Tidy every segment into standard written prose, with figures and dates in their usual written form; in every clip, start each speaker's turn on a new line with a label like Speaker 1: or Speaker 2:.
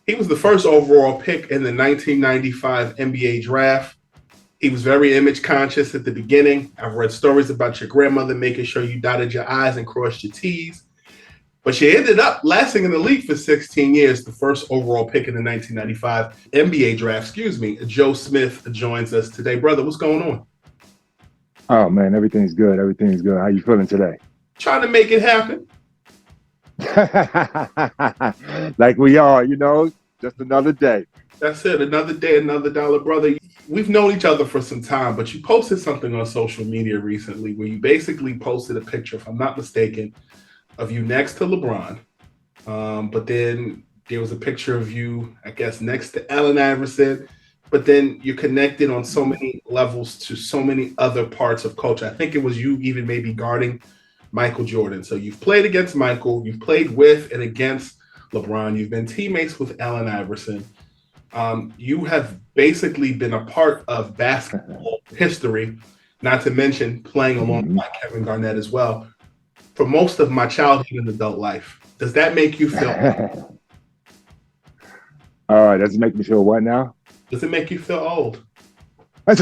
Speaker 1: He was the first overall pick in the 1995 NBA draft. He was very image conscious at the beginning. I've read stories about your grandmother making sure you dotted your I's and crossed your T's. But she ended up lasting in the league for 16 years, the first overall pick in the 1995 NBA draft. Excuse me. Joe Smith joins us today. Brother, what's going on?
Speaker 2: Oh man, everything's good. Everything's good. How you feeling today?
Speaker 1: Trying to make it happen.
Speaker 2: Like we are, just another day.
Speaker 1: That's it. Another day, another dollar, brother. We've known each other for some time, but you posted something on social media recently where you basically posted a picture, if I'm not mistaken, of you next to LeBron. But then there was a picture of you, I guess, next to Allen Iverson. But then you're connected on so many levels to so many other parts of culture. I think it was you even maybe guarding Michael Jordan. So you've played against Michael, you've played with and against LeBron, you've been teammates with Allen Iverson. You have basically been a part of basketball history, not to mention playing alongside Kevin Garnett as well, for most of my childhood and adult life. Does that make you feel?
Speaker 2: All right, does it make me feel what now?
Speaker 1: Does it make you feel old?
Speaker 2: I'm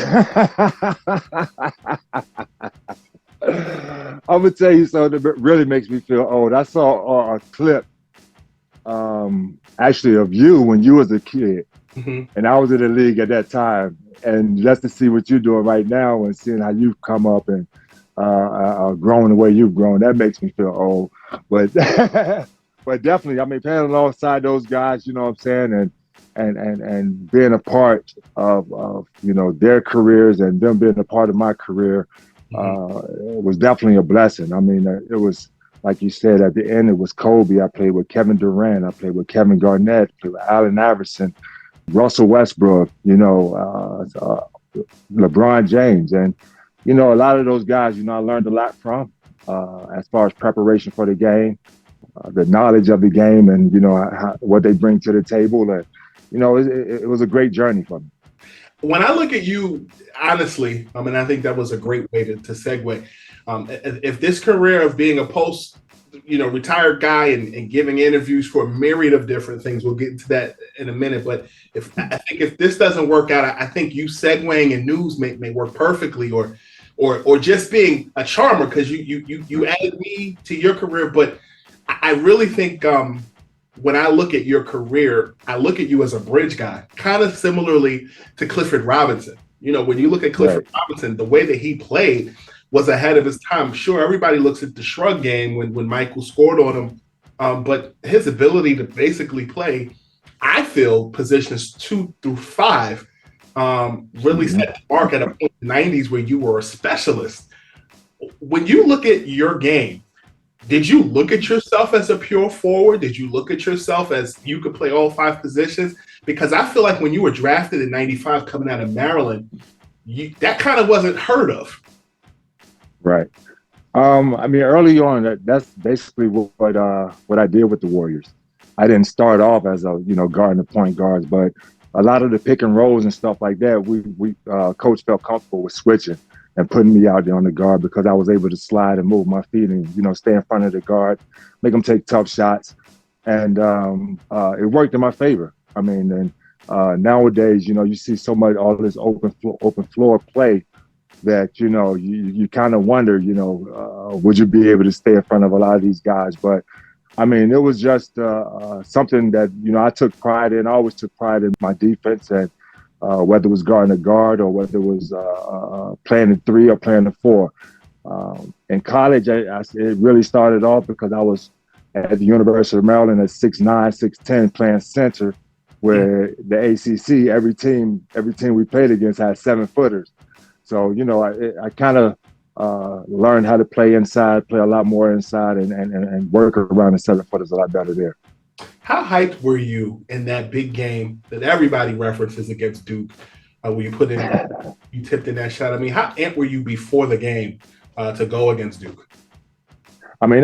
Speaker 2: gonna tell you something that really makes me feel old. I saw a clip, actually of you when you was a kid, and I was in the league at that time. And just to see what you're doing right now and seeing how you've come up and grown the way you've grown, that makes me feel old. But but definitely, I mean, playing alongside those guys, you know what I'm saying, and being a part of their careers and them being a part of my career it was definitely a blessing. I mean, it was like you said at the end. It was Kobe. I played with Kevin Durant. I played with Kevin Garnett. Played with Allen Iverson, Russell Westbrook. LeBron James, and a lot of those guys. I learned a lot from as far as preparation for the game, the knowledge of the game, and what they bring to the table. And it was a great journey for me.
Speaker 1: When I look at you, honestly, I mean, I think that was a great way to segue. If this career of being a retired guy and giving interviews for a myriad of different things, we'll get into that in a minute. But I think if this doesn't work out, I think you segueing in news may work perfectly, or just being a charmer, because you added me to your career. But I really think when I look at your career, I look at you as a bridge guy, kind of similarly to Clifford Robinson. When you look at Clifford Robinson, the way that he played was ahead of his time. Sure, everybody looks at the shrug game when Michael scored on him, but his ability to basically play, I feel, positions 2 through 5 really set the mark at a point in the 90s where you were a specialist. When you look at your game, did you look at yourself as a pure forward? Did you look at yourself as you could play all 5 positions? Because I feel like when you were drafted in 95 coming out of Maryland, that kind of wasn't heard of.
Speaker 2: Right. I mean, early on, that's basically what I did with the Warriors. I didn't start off as guarding the point guards, but a lot of the pick and rolls and stuff like that, we coach felt comfortable with switching and putting me out there on the guard because I was able to slide and move my feet and stay in front of the guard, make them take tough shots, and it worked in my favor. I mean, and nowadays, you see so much all this open floor play that you kind of wonder, would you be able to stay in front of a lot of these guys? But I mean, it was just something that I took pride in. I always took pride in my defense, and whether it was guarding a guard or whether it was playing the 3 or playing the 4. In college, it really started off because I was at the University of Maryland at 6'9", 6'10", playing center, where the ACC, every team we played against had 7-footers. So, I kind of learned how to play inside, play a lot more inside, and work around the 7-footers a lot better there.
Speaker 1: How hyped were you in that big game that everybody references against Duke? Where you tipped in that shot? I mean, how amped were you before the game to go against Duke?
Speaker 2: I mean,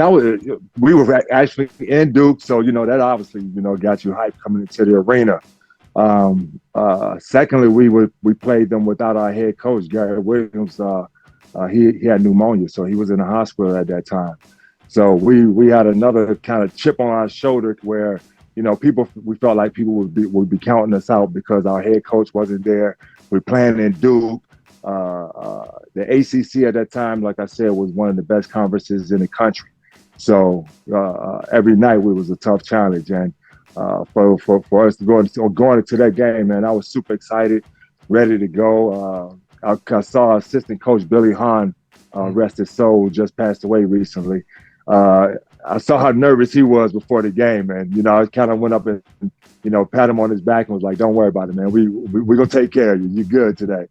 Speaker 2: we were actually in Duke, so that obviously got you hyped coming into the arena. Secondly, we played them without our head coach, Gary Williams. He had pneumonia, so he was in the hospital at that time. So we had another kind of chip on our shoulder where we felt like people would be counting us out because our head coach wasn't there. We're playing in Duke. The ACC at that time, like I said, was one of the best conferences in the country. So every night it was a tough challenge, and for us to going into that game, man, I was super excited, ready to go. I saw assistant coach Billy Hahn, rest his soul, just passed away recently. I saw how nervous he was before the game, and I kind of went up and pat him on his back and was like, "Don't worry about it, man. We're gonna take care of you. You're good today."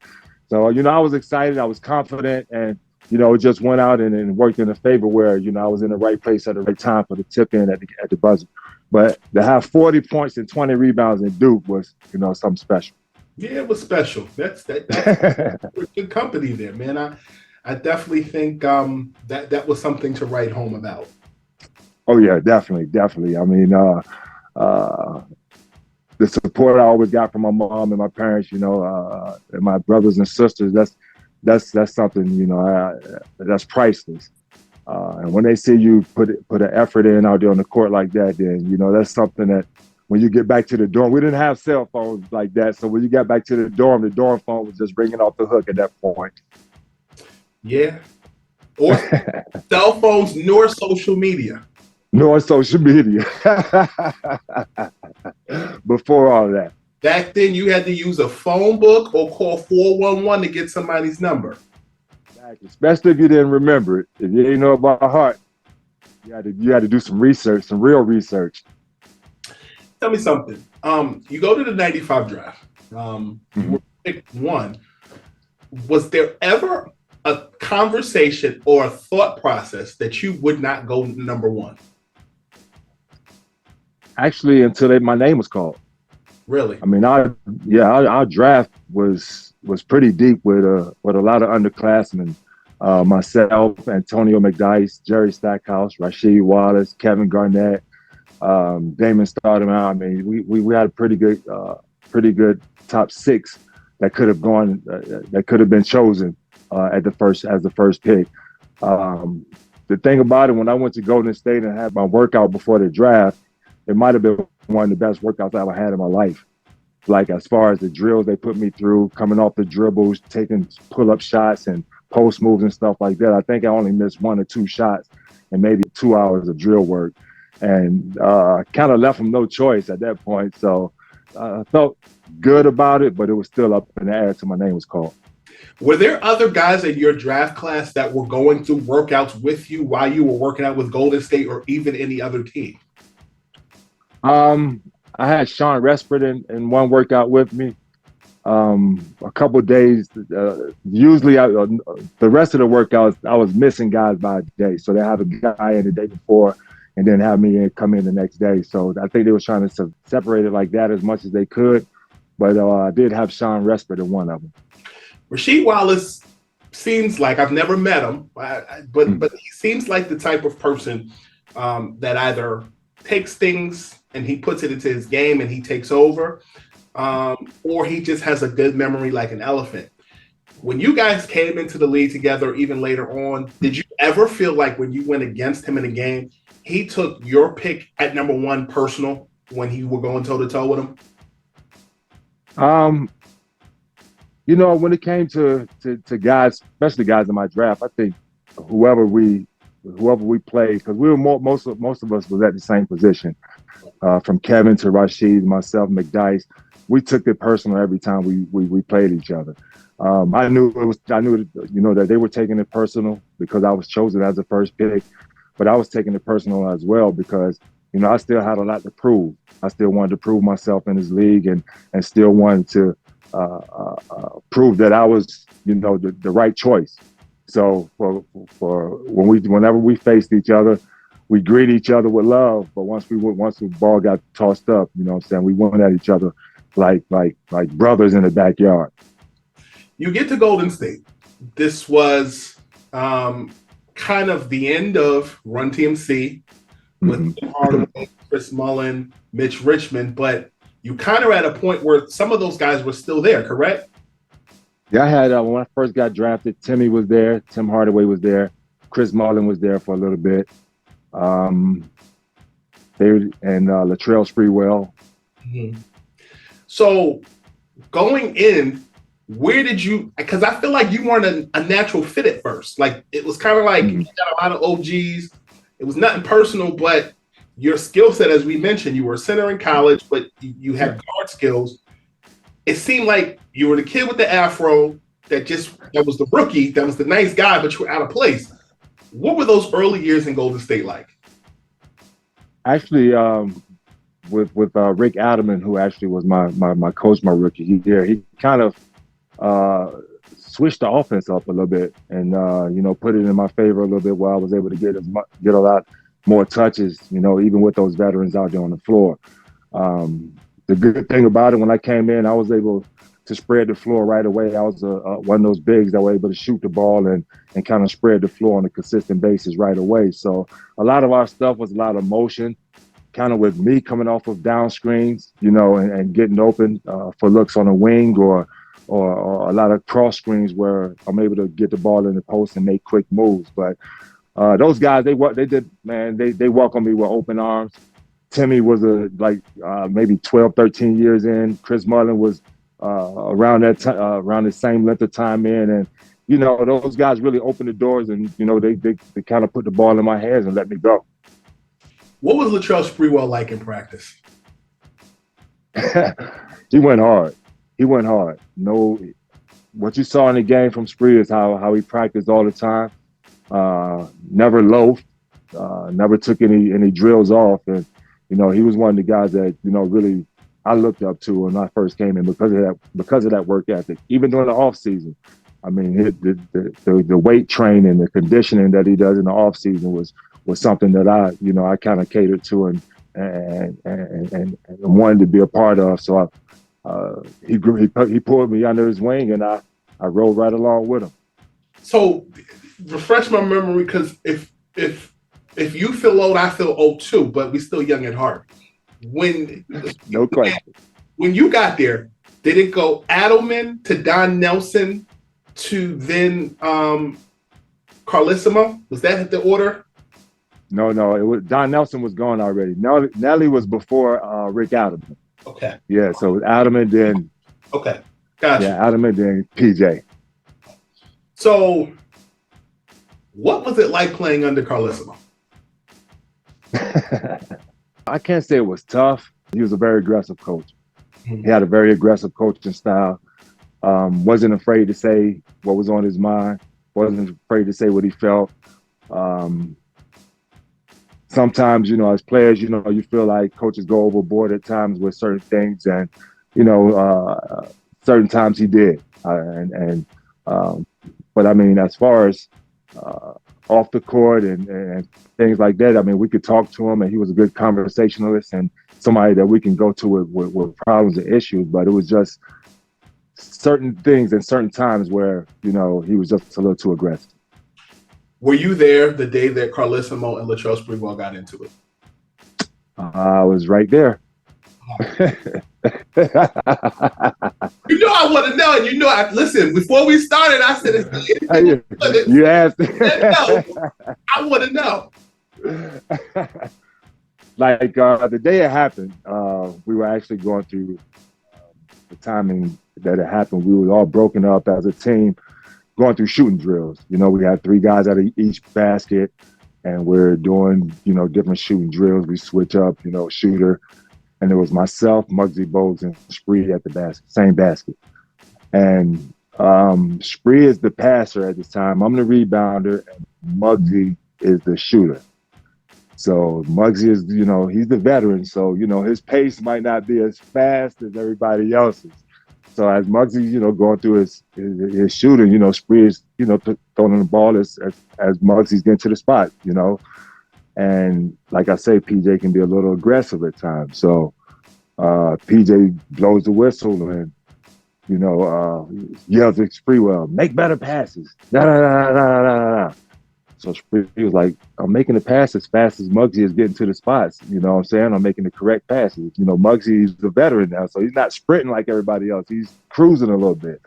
Speaker 2: So I was excited, I was confident, and it just went out and worked in a favor where I was in the right place at the right time for the tip in at the buzzer. But to have 40 points and 20 rebounds in Duke was something special.
Speaker 1: Yeah, it was special. That's good company there, man. I definitely think that was something to write home about.
Speaker 2: Oh yeah, definitely. I mean, the support I always got from my mom and my parents, and my brothers and sisters, that's something, that's priceless. And when they see you put an effort in out there on the court like that, then, that's something that when you get back to the dorm, we didn't have cell phones like that. So when you got back to the dorm phone was just ringing off the hook at that point.
Speaker 1: Yeah. Or cell phones nor social media.
Speaker 2: Nor social media. Before all that.
Speaker 1: Back then, you had to use a phone book or call 411 to get somebody's number.
Speaker 2: Exactly. Especially if you didn't remember it. If you didn't know it by heart, you had to do some research, some real research.
Speaker 1: Tell me something. You go to the 95 draft. You were picked one. Was there ever a conversation or a thought process that you would not go number one?
Speaker 2: Actually, until my name was called.
Speaker 1: Really?
Speaker 2: I mean, our draft was pretty deep with a lot of underclassmen. Myself, Antonio McDyess, Jerry Stackhouse, Rasheed Wallace, Kevin Garnett, Damon Stoudemire. I mean, we had a pretty good top six that could have gone, that could have been chosen as the first pick. The thing about it, when I went to Golden State and had my workout before the draft, it might have been one of the best workouts I ever had in my life. Like as far as the drills they put me through, coming off the dribbles, taking pull-up shots and post moves and stuff like that. I think I only missed 1 or 2 shots and maybe 2 hours of drill work. And kind of left them no choice at that point. So I felt good about it, but it was still up in the air until my name was called.
Speaker 1: Were there other guys in your draft class that were going through workouts with you while you were working out with Golden State or even any other team?
Speaker 2: I had Sean Respert in one workout with me. A couple of days. Usually, the rest of the workouts, I was missing guys by a day. So they have a guy in the day before, and then have me come in the next day. So I think they were trying to separate it like that as much as they could. But I did have Sean Respert in one of them.
Speaker 1: Rasheed Wallace seems like, I've never met him, but he seems like the type of person that either takes things and he puts it into his game and he takes over, or he just has a good memory like an elephant. When you guys came into the league together, even later on, did you ever feel like when you went against him in a game, he took your pick at number one personal when you were going toe-to-toe with him?
Speaker 2: When it came to guys, especially guys in my draft, I think whoever we played, because we were most of us was at the same position, from Kevin to Rasheed, myself, McDyess. We took it personal every time we played each other. I knew that they were taking it personal because I was chosen as the first pick, but I was taking it personal as well because I still had a lot to prove. I still wanted to prove myself in this league and still wanted to prove that I was the right choice. So whenever we faced each other, we greet each other with love. But once the ball got tossed up, we went at each other like brothers in the backyard.
Speaker 1: You get to Golden State. This was kind of the end of Run TMC with Harden, Chris Mullin, Mitch Richmond, but you kind of at a point where some of those guys were still there, correct?
Speaker 2: Yeah, I had when I first got drafted, Timmy was there, Tim Hardaway was there, Chris Mullin was there for a little bit. They and Latrell Sprewell.
Speaker 1: Mhm. So going in, where did you? Because I feel like you weren't a natural fit at first. Like it was kind of like you got a lot of OGs. It was nothing personal, but your skill set, as we mentioned, you were a center in college, but you had guard skills. It seemed like you were the kid with the afro that was the rookie, that was the nice guy, but you were out of place. What were those early years in Golden State like?
Speaker 2: Actually, with Rick Adelman, who actually was my coach my rookie year, he kind of switched the offense up a little bit and put it in my favor a little bit, where I was able to get a lot more touches, even with those veterans out there on the floor. The good thing about it, when I came in, I was able to spread the floor right away. I was one of those bigs that were able to shoot the ball and kind of spread the floor on a consistent basis right away. So a lot of our stuff was a lot of motion, kind of with me coming off of down screens, and getting open for looks on a wing or a lot of cross screens where I'm able to get the ball in the post and make quick moves. But those guys, they welcomed me with open arms. Timmy was maybe 12, 13 years in. Chris Mullin was around the same length of time in, and those guys really opened the doors, and they kind of put the ball in my hands and let me go.
Speaker 1: What was Latrell Sprewell like in practice?
Speaker 2: He went hard. No, what you saw in the game from Spree is how he practiced all the time. Never loafed. Never took any drills off, and he was one of the guys that really I looked up to when I first came in because of that work ethic. Even during the off season, I mean, the weight training, the conditioning that he does in the off season was something that I kind of catered to and wanted to be a part of. So he pulled me under his wing, and I rolled right along with him.
Speaker 1: So refresh my memory, because if you feel old, I feel old too, but we still young at heart.
Speaker 2: No question.
Speaker 1: When you got there, did it go Adelman to Don Nelson to then Carlesimo? Was that the order?
Speaker 2: No. It was Don Nelson was gone already. Nelly was before Rick Adelman.
Speaker 1: Okay.
Speaker 2: Yeah, so it was Adelman then.
Speaker 1: Okay, gotcha.
Speaker 2: Yeah, Adelman then PJ.
Speaker 1: So, what was it like playing under Carlesimo?
Speaker 2: I can't say it was tough. He was a very aggressive coach.
Speaker 1: Mm-hmm.
Speaker 2: He had a very aggressive coaching style. Wasn't afraid to say what was on his mind. Wasn't afraid to say what he felt. Sometimes, as players, you feel like coaches go overboard at times with certain things, and certain times he did. But I mean, as far as off the court and things like that, I mean, we could talk to him, and he was a good conversationalist and somebody that we can go to with problems and issues. But it was just certain things and certain times where he was just a little too aggressive.
Speaker 1: Were you there the day that Carlesimo and Latrell Sprewell got into it?
Speaker 2: I was right there.
Speaker 1: I want to know, and listen, before we started, I said,
Speaker 2: you asked.
Speaker 1: I want to know.
Speaker 2: Like the day it happened, we were actually going through the timing that it happened. We were all broken up as a team, going through shooting drills. We had 3 guys out of each basket, and we're doing, different shooting drills. We switch up, shooter. And it was myself, Muggsy Bogues, and Spree at the same basket. And Spree is the passer at this time. I'm the rebounder, and Muggsy is the shooter. So Muggsy is, he's the veteran. So, his pace might not be as fast as everybody else's. So as Muggsy's, going through his shooting, Spree is, throwing the ball as Muggsy's getting to the spot, And like I say, PJ can be a little aggressive at times. So PJ blows the whistle and, yells at Sprewell, make better passes. Nah. So Spree was like, I'm making the pass as fast as Muggsy is getting to the spots. You know what I'm saying? I'm making the correct passes. Muggsy is the veteran now, so he's not sprinting like everybody else. He's cruising a little bit.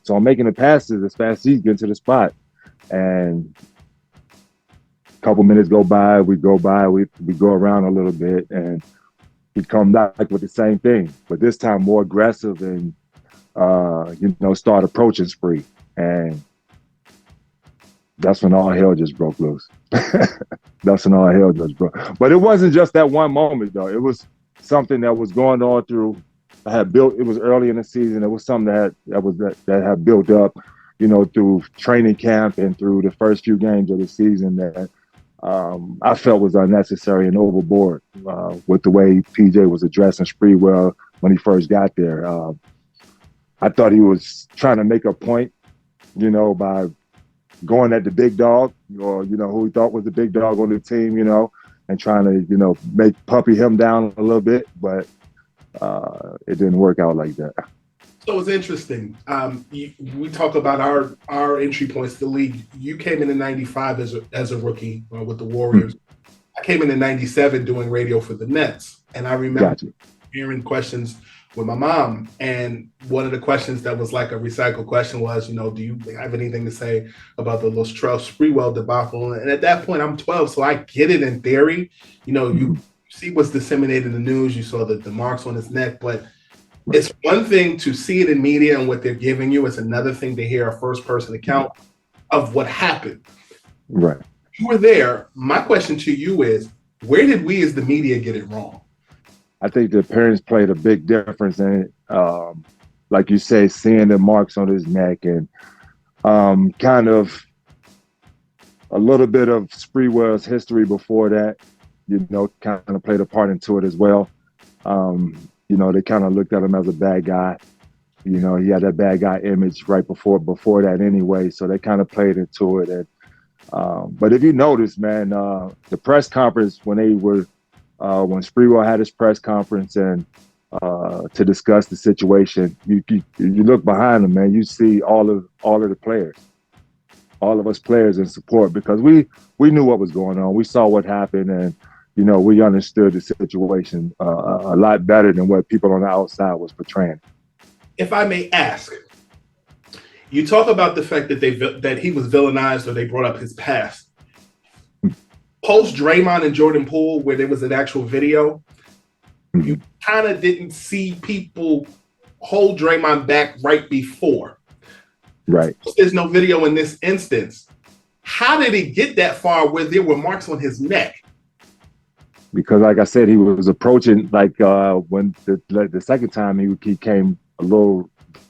Speaker 2: So I'm making the passes as fast as he's getting to the spot. And couple minutes go by, we go around a little bit, and he'd come back with the same thing, but this time more aggressive and, start approaching Spree. And that's when all hell just broke loose. That's when all hell just broke. But it wasn't just that one moment, though. It was something that was going on through. It was early in the season. It was something that had built up, through training camp and through the first few games of the season that I felt was unnecessary and overboard with the way PJ was addressing Sprewell when he first got there. I thought he was trying to make a point, by going at the big dog, or who he thought was the big dog on the team, and trying to make puppy him down a little bit, but it didn't work out like that.
Speaker 1: So it's interesting. We talk about our entry points to the league. You came in '95 as a rookie with the Warriors. I came in '97 doing radio for the Nets, and I remember hearing questions with my mom. And one of the questions that was like a recycled question was, do you have anything to say about the Latrell Sprewell debacle? And at that point, I'm 12, so I get it in theory. You see what's disseminated in the news. You saw the marks on his neck, but it's one thing to see it in media and what they're giving you. It's another thing to hear a first-person account of what happened.
Speaker 2: Right.
Speaker 1: You were there. My question to you is, where did we as the media get it wrong?
Speaker 2: I think the parents played a big difference in it. Like you say, seeing the marks on his neck and kind of a little bit of Sprewell's history before that, kind of played a part into it as well. They kind of looked at him as a bad guy. He had that bad guy image right before that anyway, so they kind of played into it. And but if you notice, man, the press conference when Sprewell had his press conference and to discuss the situation, you look behind him, man, you see all of the players, all of us players in support, because we knew what was going on. We saw what happened, and we understood the situation a lot better than what people on the outside was portraying.
Speaker 1: If I may ask, you talk about the fact that he was villainized, or they brought up his past. Post Draymond and Jordan Poole, where there was an actual video, you kind of didn't see people hold Draymond back right before.
Speaker 2: Right.
Speaker 1: There's no video in this instance. How did he get that far where there were marks on his neck?
Speaker 2: Because, like I said, he was approaching, like when the second time he came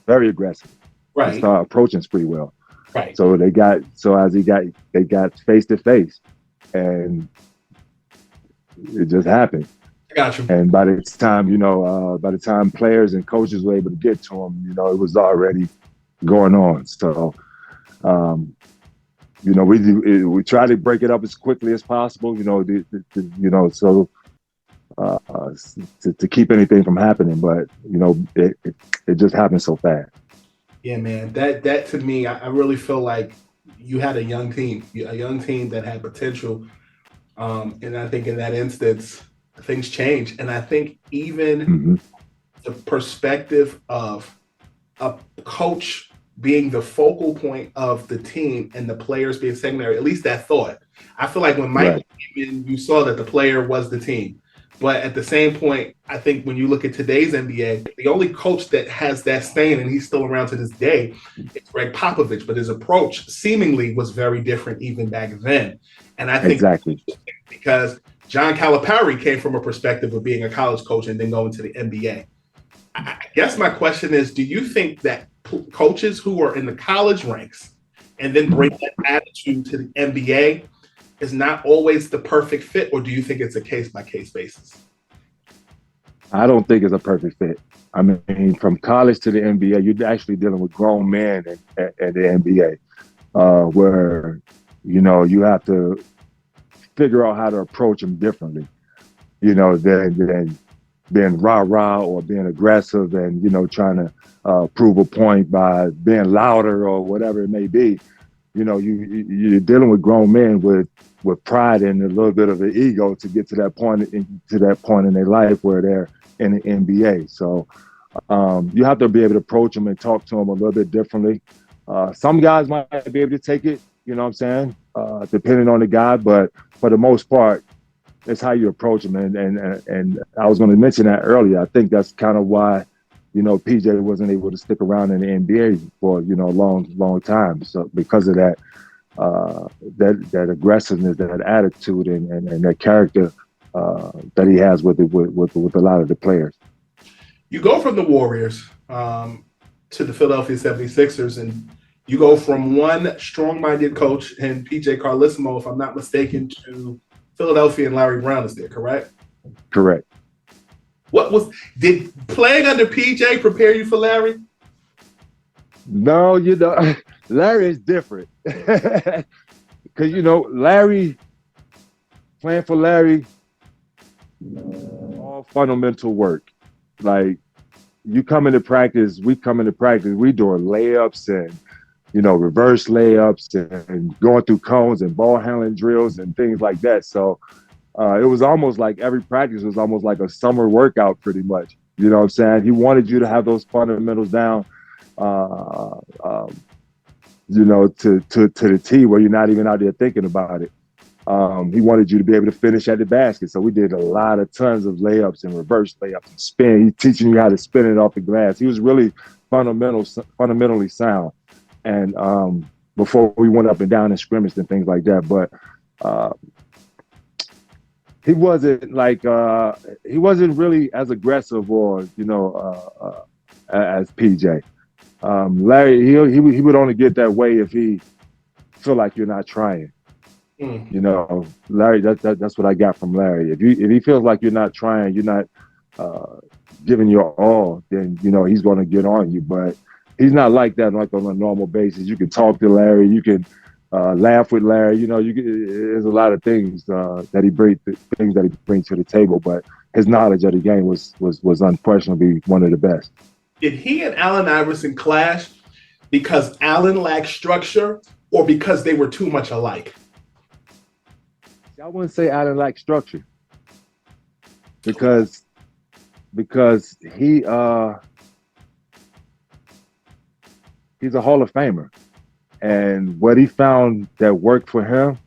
Speaker 2: very aggressive.
Speaker 1: Right.
Speaker 2: He started approaching Sprewell.
Speaker 1: Right.
Speaker 2: So they got face to face, and it just happened.
Speaker 1: Got you.
Speaker 2: And by the time players and coaches were able to get to him, it was already going on. So, we try to break it up as quickly as possible, so to keep anything from happening. But, it just happened so fast.
Speaker 1: Yeah, man, that to me, I really feel like you had a young team that had potential. And I think in that instance, things change. And I think even the perspective of a coach being the focal point of the team and the players being secondary, at least that thought. I feel like when Mike came in, you saw that the player was the team. But at the same point, I think when you look at today's NBA, the only coach that has that stain, and he's still around to this day, is Greg Popovich. But his approach seemingly was very different even back then. And I think because John Calipari came from a perspective of being a college coach and then going to the NBA. I guess my question is, do you think that coaches who are in the college ranks and then bring that attitude to the NBA is not always the perfect fit, or do you think it's a case-by-case basis?
Speaker 2: I don't think it's a perfect fit. I mean, from college to the NBA, you're actually dealing with grown men at the NBA, where, you have to figure out how to approach them differently, than being rah-rah or being aggressive and, trying to prove a point by being louder or whatever it may be. You're dealing with grown men with pride and a little bit of an ego to get to that point in their life where they're in the NBA. So you have to be able to approach them and talk to them a little bit differently. Some guys might be able to take it you know what I'm saying? Depending on the guy, but for the most part, it's how you approach them. And I was going to mention that earlier. I think that's kind of why, PJ wasn't able to stick around in the NBA for, a long time. So because of that, that aggressiveness, that attitude, and that character that he has with a lot of the players.
Speaker 1: You go from the Warriors to the Philadelphia 76ers, and you go from one strong-minded coach and PJ Carlesimo, if I'm not mistaken, to Philadelphia and Larry Brown is there, correct?
Speaker 2: Correct.
Speaker 1: Did playing under PJ prepare you for Larry?
Speaker 2: No, Larry is different. Because, Larry, playing for Larry, all fundamental work. Like, you come into practice, we doing layups and, reverse layups and going through cones and ball handling drills and things like that. So it was almost like every practice was almost like a summer workout pretty much. You know what I'm saying? He wanted you to have those fundamentals down, to the T where you're not even out there thinking about it. He wanted you to be able to finish at the basket. So we did tons of layups and reverse layups and spin. He's teaching you how to spin it off the glass. He was really fundamentally sound. And before we went up and down and scrimmaged and things like that, but he wasn't really as aggressive or as PJ. Larry, he would only get that way if he feel like you're not trying. Larry, that's what I got from Larry. If he feels like you're not trying, you're not giving your all, then he's going to get on you. But he's not like that, like on a normal basis. You can talk to Larry, you can laugh with Larry. There's a lot of things that he brings to the table. But his knowledge of the game was unquestionably one of the best.
Speaker 1: Did he and Allen Iverson clash because Allen lacked structure, or because they were too much alike?
Speaker 2: I wouldn't say Allen lacked structure because he's a Hall of Famer, and what he found that worked for him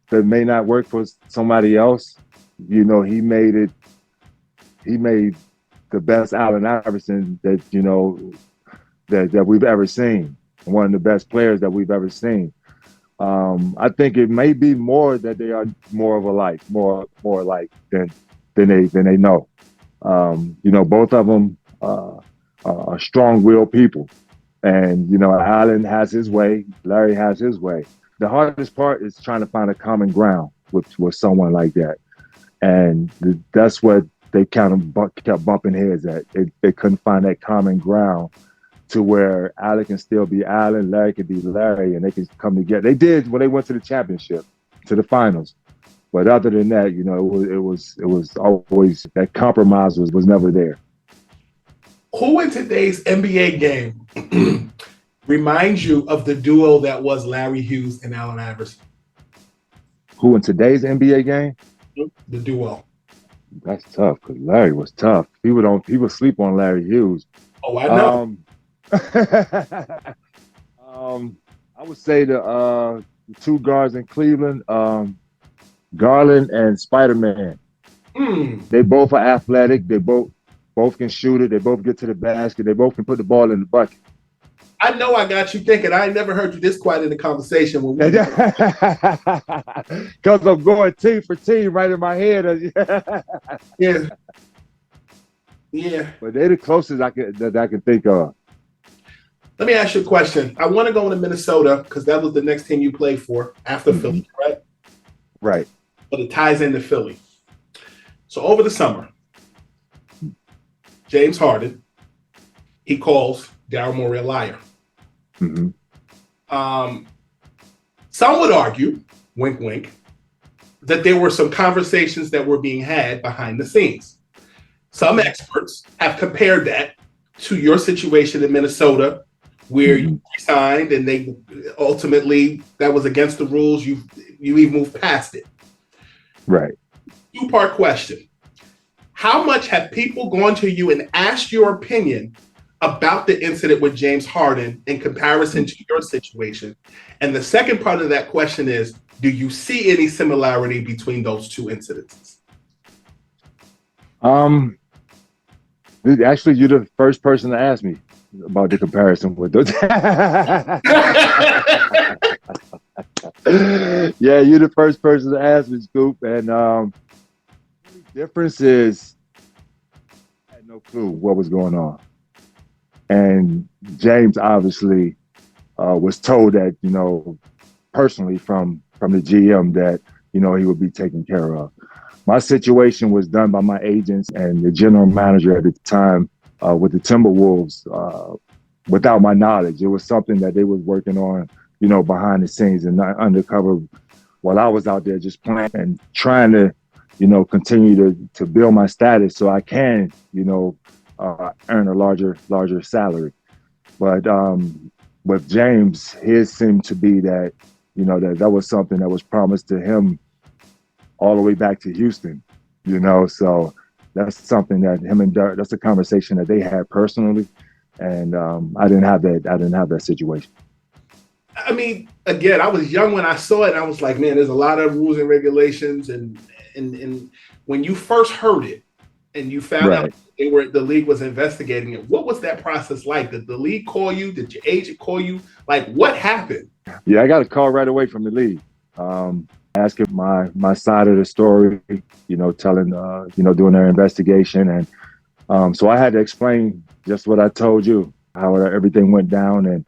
Speaker 2: that may not work for somebody else, he made the best Allen Iverson that that we've ever seen, one of the best players that we've ever seen. I think it may be more that they are more alike than they know. Both of them are strong-willed people, and Allen has his way, Larry has his way. The hardest part is trying to find a common ground with someone like that, and that's what they kind of kept bumping heads at. They couldn't find that common ground to where Allen can still be Allen, Larry can be Larry, and they can come together. They did when they went to the championship, to the finals. But other than that, it was always that compromise was never there.
Speaker 1: Who in today's NBA game reminds you of the duo that was Larry Hughes and Allen Iverson?
Speaker 2: Who in today's NBA game?
Speaker 1: The duo.
Speaker 2: That's tough because Larry was tough. He would sleep on Larry Hughes.
Speaker 1: Oh, I know.
Speaker 2: I would say the two guards in Cleveland, Garland and Spider-Man. They both are athletic. They both can shoot it. They both get to the basket. They both can put the ball in the bucket.
Speaker 1: I know I got you thinking. I ain't never heard you this quiet in the conversation.
Speaker 2: Because I'm going team for team right in my head.
Speaker 1: Yeah.
Speaker 2: But they're the closest that I can think of.
Speaker 1: Let me ask you a question. I want to go into Minnesota because that was the next team you played for after Philly, correct?
Speaker 2: Right.
Speaker 1: But it ties into Philly. So over the summer, James Harden, he calls Daryl Morey a liar. Some would argue, wink, wink, that there were some conversations that were being had behind the scenes. Some experts have compared that to your situation in Minnesota, where you signed and they ultimately, that was against the rules. You even moved past it.
Speaker 2: Right.
Speaker 1: Two-part question. How much have people gone to you and asked your opinion about the incident with James Harden in comparison to your situation? And the second part of that question is, do you see any similarity between those two incidences?
Speaker 2: Actually, you're the first person to ask me about the comparison with those. Yeah, you're the first person to ask me, Scoop. And the difference is I had no clue what was going on. And James obviously was told that, personally from the GM that, he would be taken care of. My situation was done by my agents and the general manager at the time with the Timberwolves without my knowledge. It was something that they was working on, behind the scenes and not undercover while I was out there just playing and trying to, continue to build my status so I can, earn a larger salary. But with James, his seemed to be that, that was something that was promised to him all the way back to Houston, so that's something that him and Dirk, that's a conversation that they had personally. And I didn't have that situation.
Speaker 1: I mean, again, I was young when I saw it, and I was like, man, there's a lot of rules and regulations. And when you first heard it and you found out the league was investigating it, what was that process like? Did the league call you? Did your agent call you? Like, what happened?
Speaker 2: Yeah, I got a call right away from the league. Asking my side of the story, telling, doing their investigation. And so I had to explain just what I told you, how everything went down. And,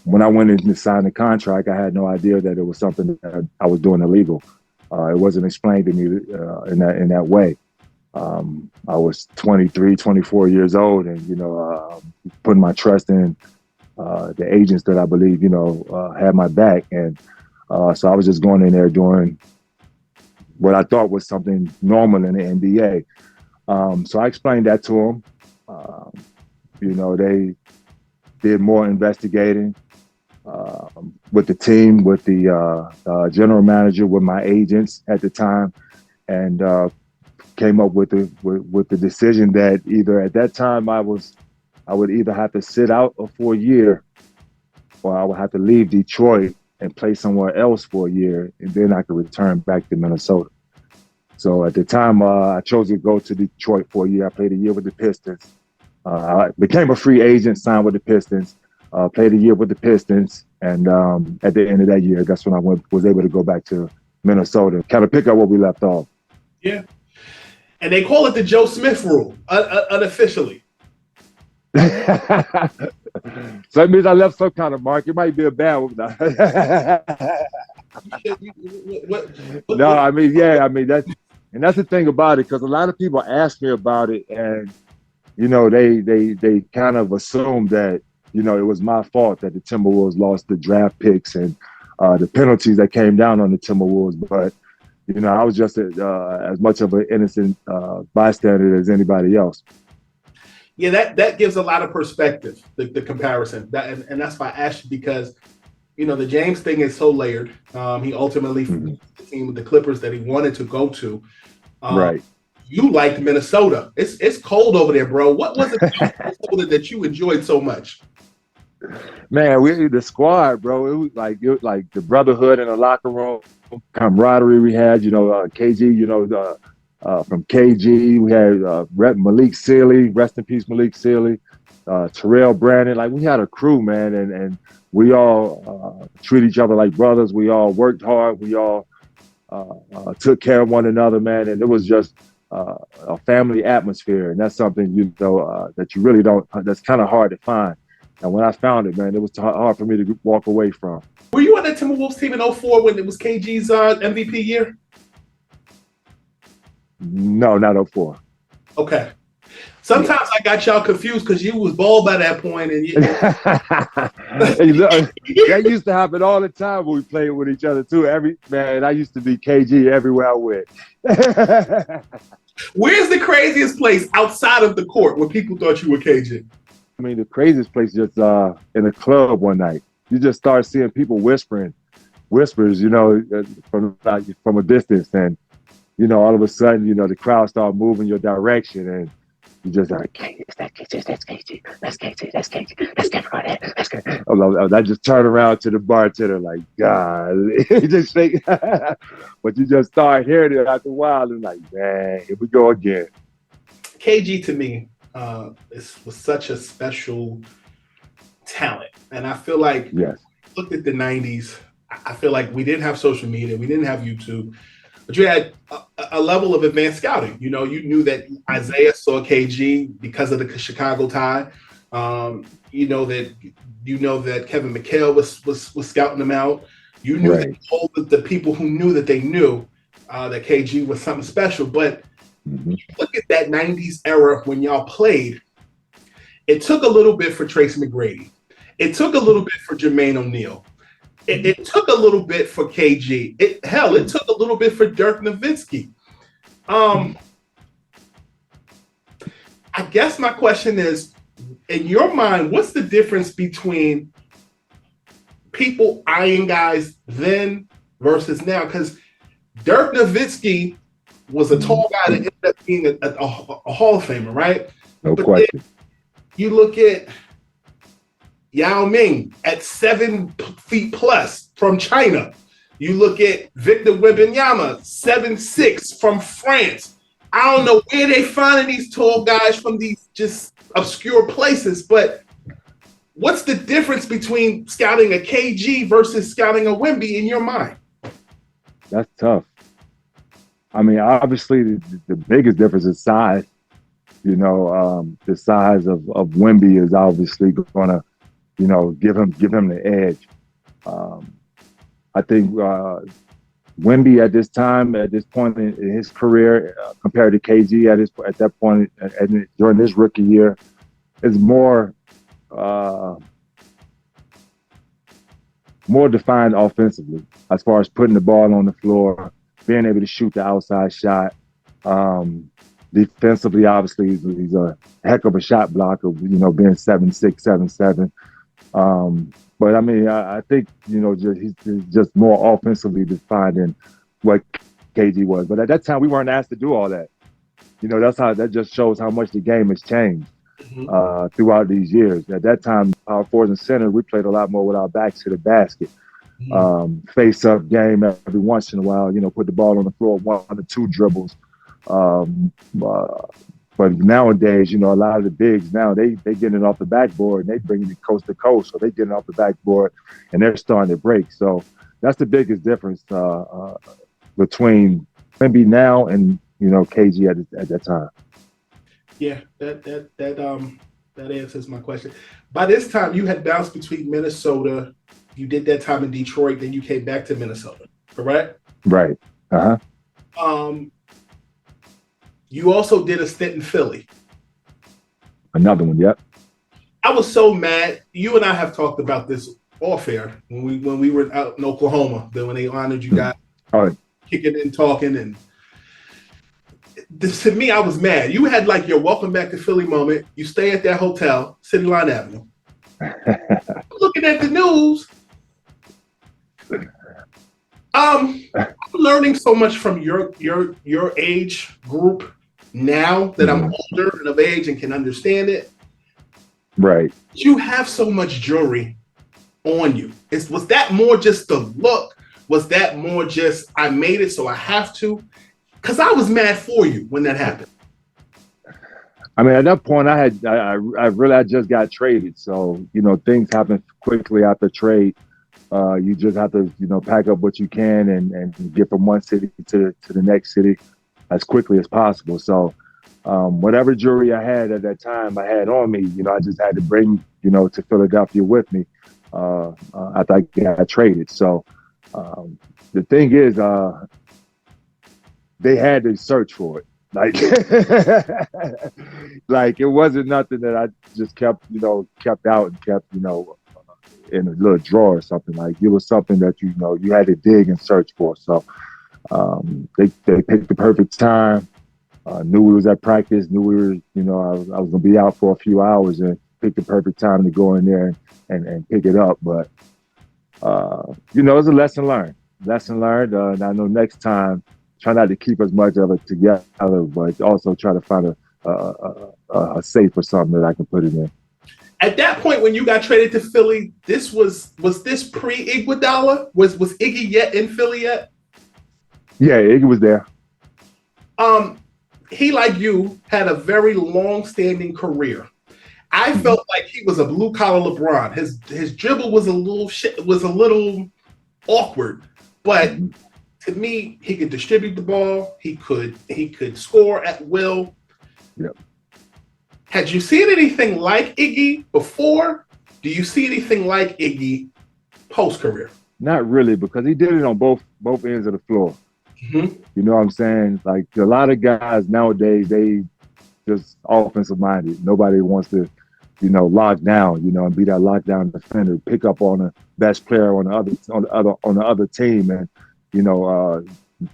Speaker 2: when I went in to sign the contract, I had no idea that it was something that I was doing illegal. It wasn't explained to me in that way. I was 23, 24 years old and, putting my trust in the agents that I believe, had my back. And so I was just going in there doing what I thought was something normal in the NBA. So I explained that to them. They did more investigating with the team, with the general manager, with my agents at the time, and came up with the decision that either at that time I would either have to sit out for a year, or I would have to leave Detroit and play somewhere else for a year, and then I could return back to Minnesota. So at the time, I chose to go to Detroit for a year. I played a year with the Pistons. I became a free agent, signed with the Pistons, played a year with the Pistons, and at the end of that year, that's when I was able to go back to Minnesota, kind of pick up where we left off.
Speaker 1: Yeah. And they call it the Joe Smith rule, unofficially.
Speaker 2: So that means I left some kind of mark. It might be a bad one. No, I mean, that's the thing about it, because a lot of people ask me about it, and they kind of assume that it was my fault that the Timberwolves lost the draft picks and the penalties that came down on the Timberwolves. But I was just as much of an innocent bystander as anybody else.
Speaker 1: Yeah, that gives a lot of perspective, the comparison. And that's why I asked you, because, the James thing is so layered. He ultimately the team with the Clippers that he wanted to go to.
Speaker 2: Right.
Speaker 1: You liked Minnesota. It's cold over there, bro. What was it about Minnesota that you enjoyed so much?
Speaker 2: Man, the squad, bro. It was like the brotherhood in the locker room, camaraderie we had. KG, from KG, we had Malik Sealy, rest in peace, Malik Sealy, Terrell Brandon. Like, we had a crew, man, and we all treat each other like brothers. We all worked hard. We all took care of one another, man, and it was just a family atmosphere, and that's something that you really don't. That's kind of hard to find. And when I found it, man, it was hard for me to walk away from.
Speaker 1: Were you on the Timberwolves team in 2004 when it was KG's MVP year?
Speaker 2: No, not 2004.
Speaker 1: Okay. Sometimes I got y'all confused because you was bald by that point, and
Speaker 2: that used to happen all the time when we played with each other too. I used to be KG everywhere I went.
Speaker 1: Where's the craziest place outside of the court where people thought you were KG?
Speaker 2: I mean, the craziest place just in a club one night. You just start seeing people whispers, from a distance, and all of a sudden, the crowd start moving your direction, and You just like, "KG, that's KG, that's KG, that's KG, that's KG, that's KG, that's KG." I just turn around to the bartender like, God, just shake. But you just start hearing it after a while, and like, man, here we go again.
Speaker 1: KG to me was such a special talent, and I feel like
Speaker 2: Yes,
Speaker 1: looked at the '90s. I feel like we didn't have social media, we didn't have YouTube, but you had a level of advanced scouting. You know, you knew that Isaiah saw KG because of the Chicago tie. You know that Kevin McHale was scouting them out. You knew
Speaker 2: right.
Speaker 1: that all the people who knew that they knew that KG was something special. But look at that '90s era when y'all played. It took a little bit for Tracy McGrady. It took a little bit for Jermaine O'Neal. It took a little bit for KG. It took a little bit for Dirk Nowitzki. I guess my question is, in your mind, what's the difference between people eyeing guys then versus now? Because Dirk Nowitzki was a tall guy that ended up being a Hall of Famer, right?
Speaker 2: No
Speaker 1: but
Speaker 2: question.
Speaker 1: You look at Yao Ming at 7 feet plus from China. You look at Victor Wembanyama, 7'6" from France. I don't know where they finding these tall guys from these just obscure places, but what's the difference between scouting a KG versus scouting a Wemby in your mind?
Speaker 2: That's tough. I mean, obviously, the biggest difference is size. You know, the size of Wemby is obviously going to, you know, give him the edge. I think Wemby at this point in his career, compared to KG at that point during his rookie year, is more defined offensively as far as putting the ball on the floor, being able to shoot the outside shot. Defensively, obviously, he's a heck of a shot blocker, you know, being 7'6", 7'7". But I mean, I think, you know, he's just more offensively defined than what KG was. But at that time, we weren't asked to do all that. You know, that just shows how much the game has changed throughout these years. At that time, our forwards and center, we played a lot more with our backs to the basket. Face-up game every once in a while, you know, put the ball on the floor, 1 or 2 dribbles. But nowadays, you know, a lot of the bigs now, they getting it off the backboard and they bringing it coast to coast. So they getting off the backboard and they're starting to break. So that's the biggest difference between maybe now and, you know, KG at that time.
Speaker 1: Yeah, that answers my question. By this time, you had bounced between Minnesota. You did that time in Detroit, then you came back to Minnesota, correct?
Speaker 2: Right.
Speaker 1: You also did a stint in Philly.
Speaker 2: Another one, yep.
Speaker 1: I was so mad. You and I have talked about this off air when we were out in Oklahoma. Then when they honored you guys, kicking and talking, and to me, I was mad. You had like your welcome back to Philly moment. You stay at that hotel, City Line Avenue. Looking at the news. I'm learning so much from your age group now that I'm older and of age and can understand it.
Speaker 2: Right.
Speaker 1: You have so much jewelry on you. Was that more just the look? Was that more just I made it so I have to? Because I was mad for you when that happened.
Speaker 2: I mean, at that point, I just got traded, so you know things happen quickly after trade. You just have to, you know, pack up what you can and get from one city to the next city as quickly as possible. So whatever jewelry I had at that time, I had on me, you know, I just had to bring, you know, to Philadelphia with me after I got traded. So the thing is, they had to search for it. Like, like it wasn't nothing that I just kept out and kept, you know, in a little drawer or something. Like it was something that, you know, you had to dig and search for. So they picked the perfect time. Knew we was at practice, knew we were, you know, I was gonna be out for a few hours and picked the perfect time to go in there and pick it up. But you know, it's a lesson learned. And I know next time, try not to keep as much of it together, but also try to find a safe or something that I can put it in.
Speaker 1: At that point, when you got traded to Philly, was this pre-Iguodala? Was Iggy yet in Philly yet?
Speaker 2: Yeah, Iggy was there.
Speaker 1: He, like you, had a very long-standing career. I felt like he was a blue-collar LeBron. His dribble was a little awkward, but to me, he could distribute the ball. He could score at will.
Speaker 2: Yep.
Speaker 1: Had you seen anything like Iggy before? Do you see anything like Iggy post-career?
Speaker 2: Not really, because he did it on both ends of the floor.
Speaker 1: Mm-hmm.
Speaker 2: You know what I'm saying? Like a lot of guys nowadays, they just offensive minded. Nobody wants to, lock down, and be that lockdown defender, pick up on the best player on the other team, and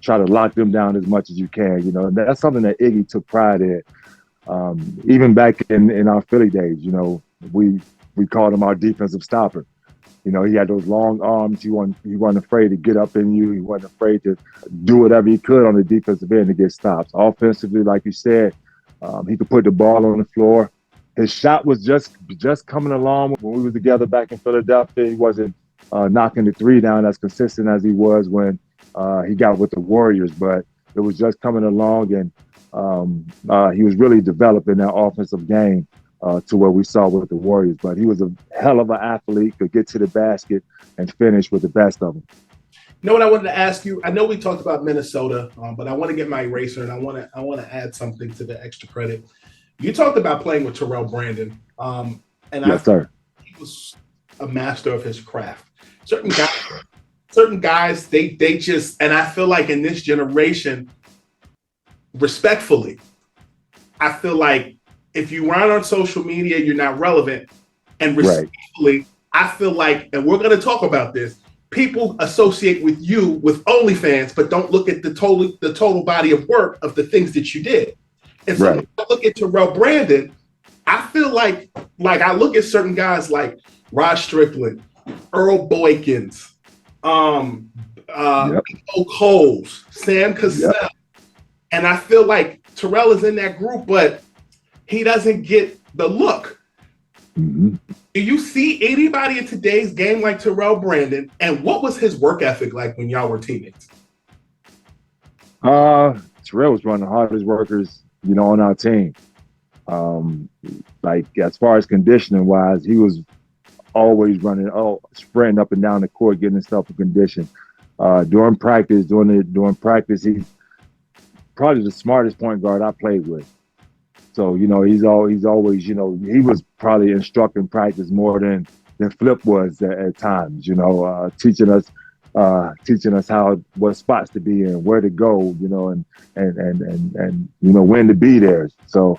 Speaker 2: try to lock them down as much as you can. And that's something that Iggy took pride in. Even back in our Philly days, we called him our defensive stopper. He had those long arms. He wasn't afraid to get up in you. He wasn't afraid to do whatever he could on the defensive end to get stops. Offensively, like you said, he could put the ball on the floor. His shot was just coming along when we were together back in Philadelphia. He wasn't knocking the three down as consistent as he was when he got with the Warriors, but it was just coming along, and he was really developing that offensive game to where we saw with the Warriors. But he was a hell of an athlete, could get to the basket and finish with the best of them.
Speaker 1: You know what I wanted to ask you? I know we talked about Minnesota, but I want to get my eraser, and I want to add something to the extra credit. You talked about playing with Terrell Brandon, and
Speaker 2: yes, sir.
Speaker 1: He was a master of his craft. Certain guys, they just, and I feel like in this generation, respectfully, I feel like if you aren't on social media, you're not relevant. And respectfully, right. I feel like, and we're going to talk about this, people associate with you with Onlyfans, but don't look at the total body of work of the things that you did. And so when I look at Terrell Brandon, I feel like I look at certain guys like Rod Strickland, Earl Boykins, Nico Coles, Sam Cassell, and I feel like Terrell is in that group, but he doesn't get the look. Mm-hmm. Do you see anybody in today's game like Terrell Brandon? And what was his work ethic like when y'all were teammates?
Speaker 2: Terrell was one of the hardest workers, on our team. Like as far as conditioning wise, he was always running, sprinting up and down the court, getting himself in condition. During practice, he's probably the smartest point guard I played with. So, he's always, he was probably instructing practice more than Flip was at times, teaching us what spots to be in, where to go, and when to be there. So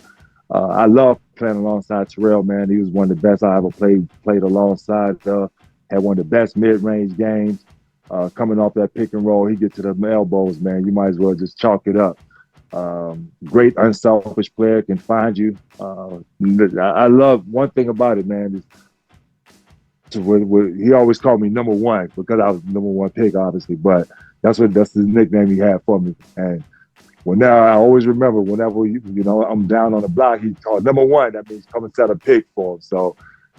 Speaker 2: I love playing alongside Terrell, man. He was one of the best I ever played alongside. Had one of the best mid-range games. Coming off that pick and roll, he get to the elbows, man. You might as well just chalk it up. Great unselfish player, can find you. I love one thing about it, man. He always called me number one because I was the number one pick, obviously. But that's the nickname he had for me. And I always remember whenever I'm down on the block, he called number one. That means come and set a pick for him. So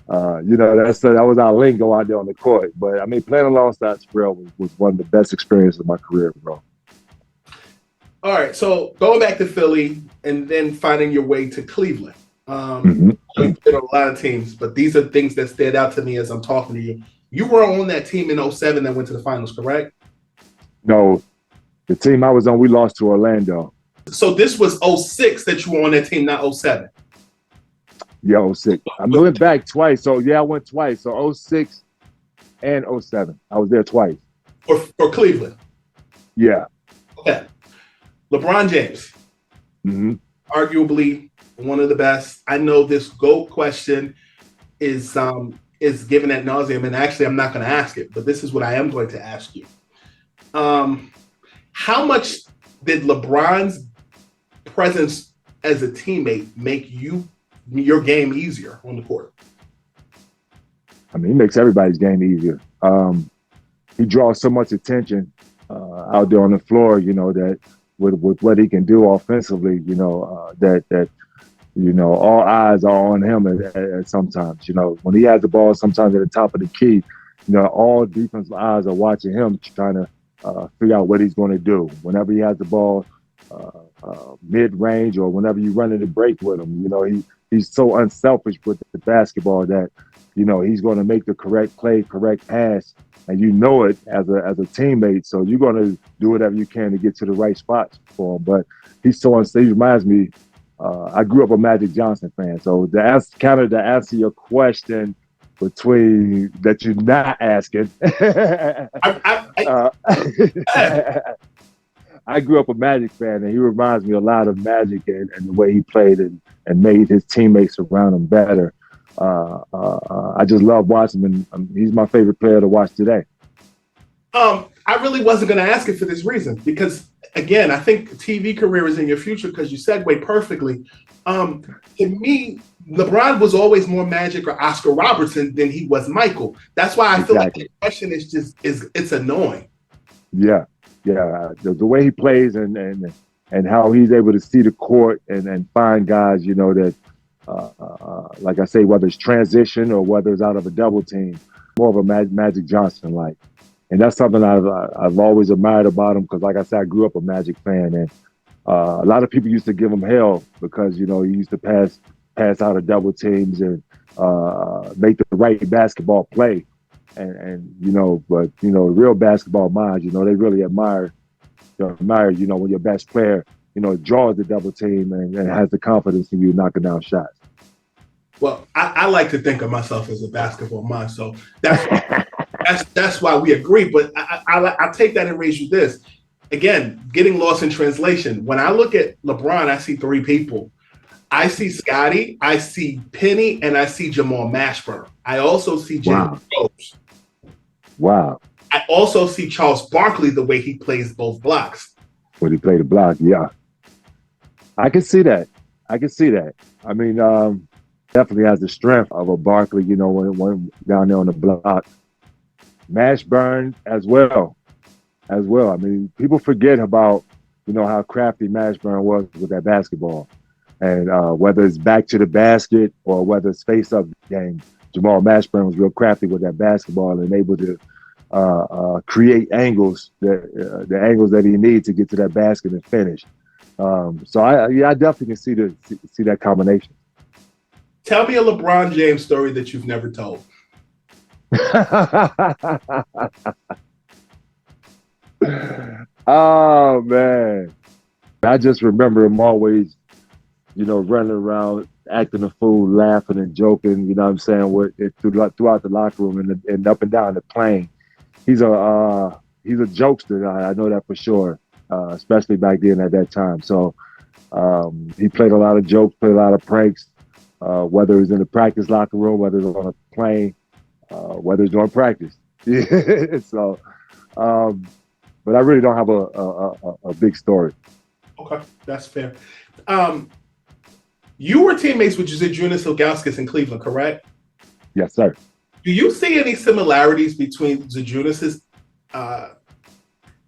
Speaker 2: that was our lingo out there on the court. But I mean, playing alongside Sprewell was one of the best experiences of my career, bro.
Speaker 1: All right, so going back to Philly and then finding your way to Cleveland. You've been on a lot of teams, but these are things that stand out to me as I'm talking to you. You were on that team in 2007 that went to the finals, correct?
Speaker 2: No, the team I was on, we lost to Orlando.
Speaker 1: So this was 2006 that you were on that team, not 2007?
Speaker 2: Yeah, 2006. I went back twice. So, I went twice. So 2006 and 2007. I was there twice.
Speaker 1: For Cleveland? Yeah. Okay. LeBron James, arguably one of the best. I know this GOAT question is given ad nauseum, and actually I'm not going to ask it, but this is what I am going to ask you. How much did LeBron's presence as a teammate make your game easier on the court?
Speaker 2: I mean, he makes everybody's game easier. He draws so much attention out there on the floor, that with what he can do offensively. That all eyes are on him at sometimes. When he has the ball, sometimes at the top of the key, all defensive eyes are watching him, trying to figure out what he's going to do. Whenever he has the ball mid-range or whenever you run into break with him, he's so unselfish with the basketball that, he's going to make the correct play, correct pass, and it as a teammate. So you're going to do whatever you can to get to the right spots for him. But he's so unselfish. He reminds me, I grew up a Magic Johnson fan. So to answer your question between that you're not asking, I grew up a Magic fan, and he reminds me a lot of Magic and the way he played and made his teammates around him better. I just love watching him, and he's my favorite player to watch today.
Speaker 1: I really wasn't going to ask it for this reason because, again, I think TV career is in your future because you segued perfectly. To me, LeBron was always more Magic or Oscar Robertson than he was Michael. That's why I feel like the question it's annoying.
Speaker 2: Yeah. The way he plays and how he's able to see the court and find guys, that, like I say, whether it's transition or whether it's out of a double team, more of a Magic Johnson like. And that's something I've always admired about him because, like I said, I grew up a Magic fan, and a lot of people used to give him hell because he used to pass out of double teams and make the right basketball play, but real basketball minds, they really admire when your best player draws the double team and has the confidence in you knocking down shots.
Speaker 1: Well, I like to think of myself as a basketball mind, so that's why we agree. But I'll take that and raise you this. Again, getting lost in translation. When I look at LeBron, I see three people. I see Scotty, I see Penny, and I see Jamal Mashburn. I also see Jalen Rose.
Speaker 2: Wow.
Speaker 1: I also see Charles Barkley, the way he plays both blocks.
Speaker 2: When he played the block, yeah. I can see that. I mean, definitely has the strength of a Barkley, when down there on the block. Mashburn as well. I mean, people forget about, how crafty Mashburn was with that basketball. And whether it's back to the basket or whether it's face-up game, Jamal Mashburn was real crafty with that basketball and able to create angles, the angles that he needs to get to that basket and finish. So I definitely can see that combination.
Speaker 1: Tell me a LeBron James story that you've never told.
Speaker 2: Oh man, I just remember him always, running around, acting a fool, laughing and joking. You know what I'm saying? Throughout the locker room and up and down the plane. He's a jokester. I know that for sure, especially back then at that time. So he played a lot of jokes, played a lot of pranks, whether it's in the practice locker room, whether it's on a plane, whether it's during practice. So, but I really don't have a big story.
Speaker 1: Okay, that's fair. You were teammates with Zydrunas Ilgauskas in Cleveland, correct?
Speaker 2: Yes, sir.
Speaker 1: Do you see any similarities between Zydrunas'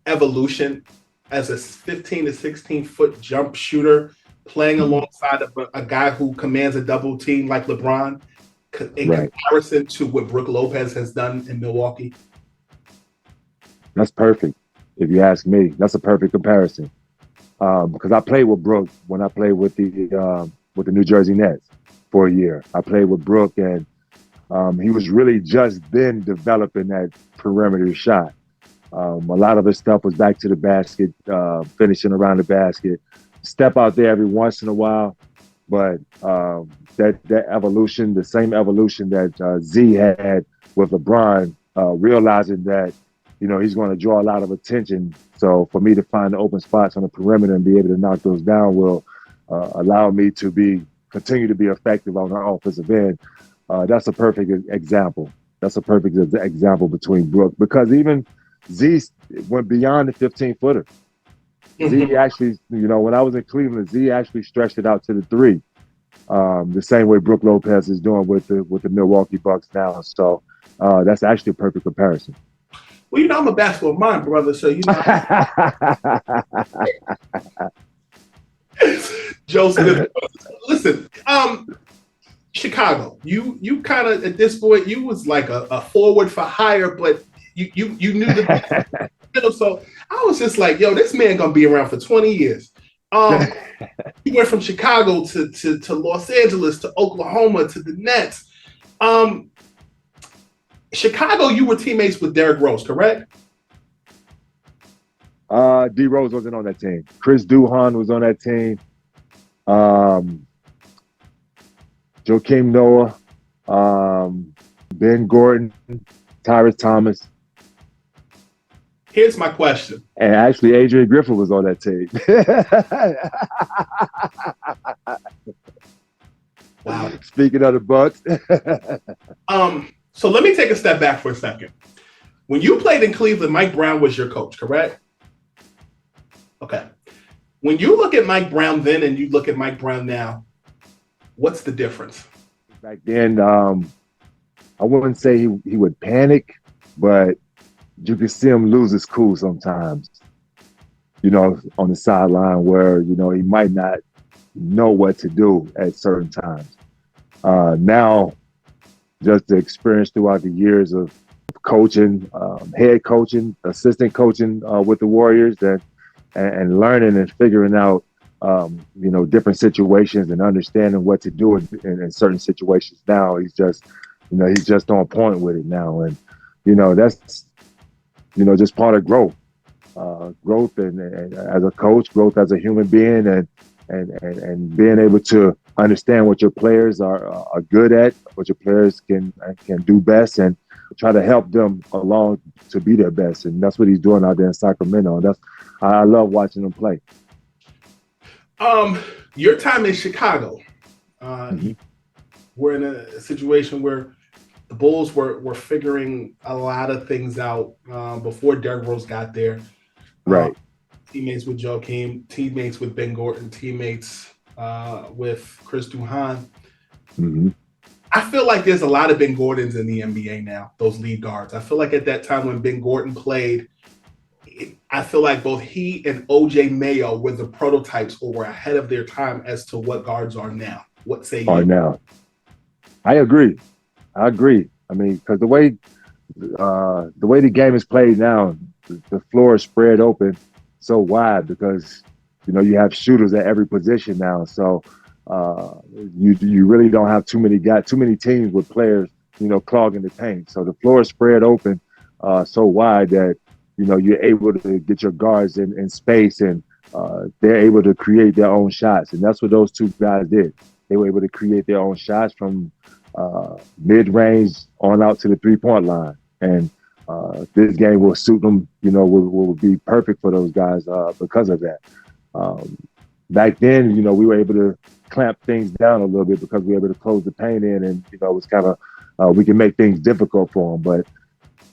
Speaker 1: evolution as a 15 to 16-foot jump shooter playing alongside of a guy who commands a double team like LeBron in comparison to what Brook Lopez has done in Milwaukee?
Speaker 2: That's perfect. If you ask me, that's a perfect comparison. Because I played with Brook when I played with the New Jersey Nets for a year. I played with Brook, and he was really just then developing that perimeter shot. A lot of his stuff was back to the basket, finishing around the basket, step out there every once in a while. But that evolution, the same evolution that Z had with LeBron, realizing that, he's going to draw a lot of attention. So for me to find the open spots on the perimeter and be able to knock those down will allow me to continue to be effective on the offensive end. That's a perfect example. That's a perfect example between Brook, because even Z went beyond the 15-footer. Z actually, when I was in Cleveland, Z actually stretched it out to the 3, the same way Brook Lopez is doing with the Milwaukee Bucks now. So that's actually a perfect comparison.
Speaker 1: Well, I'm a basketball mind, brother, so Joseph, listen, Chicago, you kind of at this point, you was like a forward for hire, but you knew the so I was just like, yo, this man gonna be around for 20 years. He went from Chicago to Los Angeles to Oklahoma to the Nets. Chicago, you were teammates with Derrick Rose, correct?
Speaker 2: D Rose wasn't on that team. Chris Duhon was on that team. Joakim Noah, Ben Gordon, Tyrus Thomas.
Speaker 1: Here's my question.
Speaker 2: And actually, Adrian Griffin was on that team.
Speaker 1: Wow.
Speaker 2: Speaking of the Bucks.
Speaker 1: So let me take a step back for a second. When you played in Cleveland, Mike Brown was your coach, correct? Okay. When you look at Mike Brown then and you look at Mike Brown now, what's the difference?
Speaker 2: Back then, I wouldn't say he would panic, but you could see him lose his cool sometimes, on the sideline where, he might not know what to do at certain times. Now, just the experience throughout the years of coaching, head coaching, assistant coaching with the Warriors and learning and figuring out, different situations and understanding what to do in certain situations. Now he's just on point with it now. And, that's, just part of growth, and as a coach, growth as a human being and being able to understand what your players are good at, what your players can do best, and try to help them along to be their best. And that's what he's doing out there in Sacramento. And I love watching him play.
Speaker 1: Your time in Chicago, we're in a situation where the Bulls were figuring a lot of things out before Derrick Rose got there.
Speaker 2: Right.
Speaker 1: Teammates with Joakim, teammates with Ben Gordon, teammates with Chris Duhon.
Speaker 2: Mm-hmm.
Speaker 1: I feel like there's a lot of Ben Gordons in the NBA now, those lead guards. I feel like at that time when Ben Gordon played, I feel like both he and OJ Mayo were the prototypes or were ahead of their time as to what guards are now. What say you?
Speaker 2: Are now. I agree. I mean, because the way the game is played now, the floor is spread open so wide because you have shooters at every position now. So you really don't have too many teams with players clogging the paint. So the floor is spread open so wide that you're able to get your guards in space and they're able to create their own shots. And that's what those two guys did. They were able to create their own shots from mid-range on out to the three-point line. And this game will suit them, will be perfect for those guys because of that. Back then, we were able to clamp things down a little bit because we were able to close the paint in and, it was kind of, we can make things difficult for them. But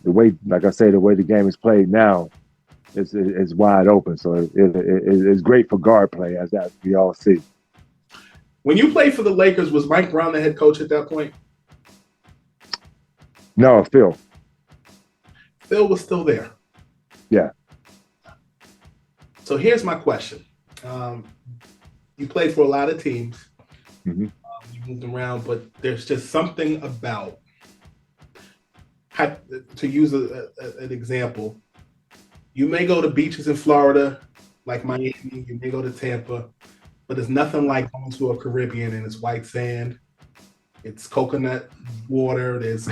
Speaker 2: the way, like I say, the way the game is played now, it's wide open. So it's great for guard play, as we all see.
Speaker 1: When you played for the Lakers, was Mike Brown the head coach at that point?
Speaker 2: No, Phil.
Speaker 1: Phil was still there.
Speaker 2: Yeah.
Speaker 1: So here's my question. You played for a lot of teams.
Speaker 2: Mm-hmm.
Speaker 1: You moved around, but there's just something about, to use an example, you may go to beaches in Florida, like Miami, you may go to Tampa, but it's nothing like going to a Caribbean and it's white sand, it's coconut water, there's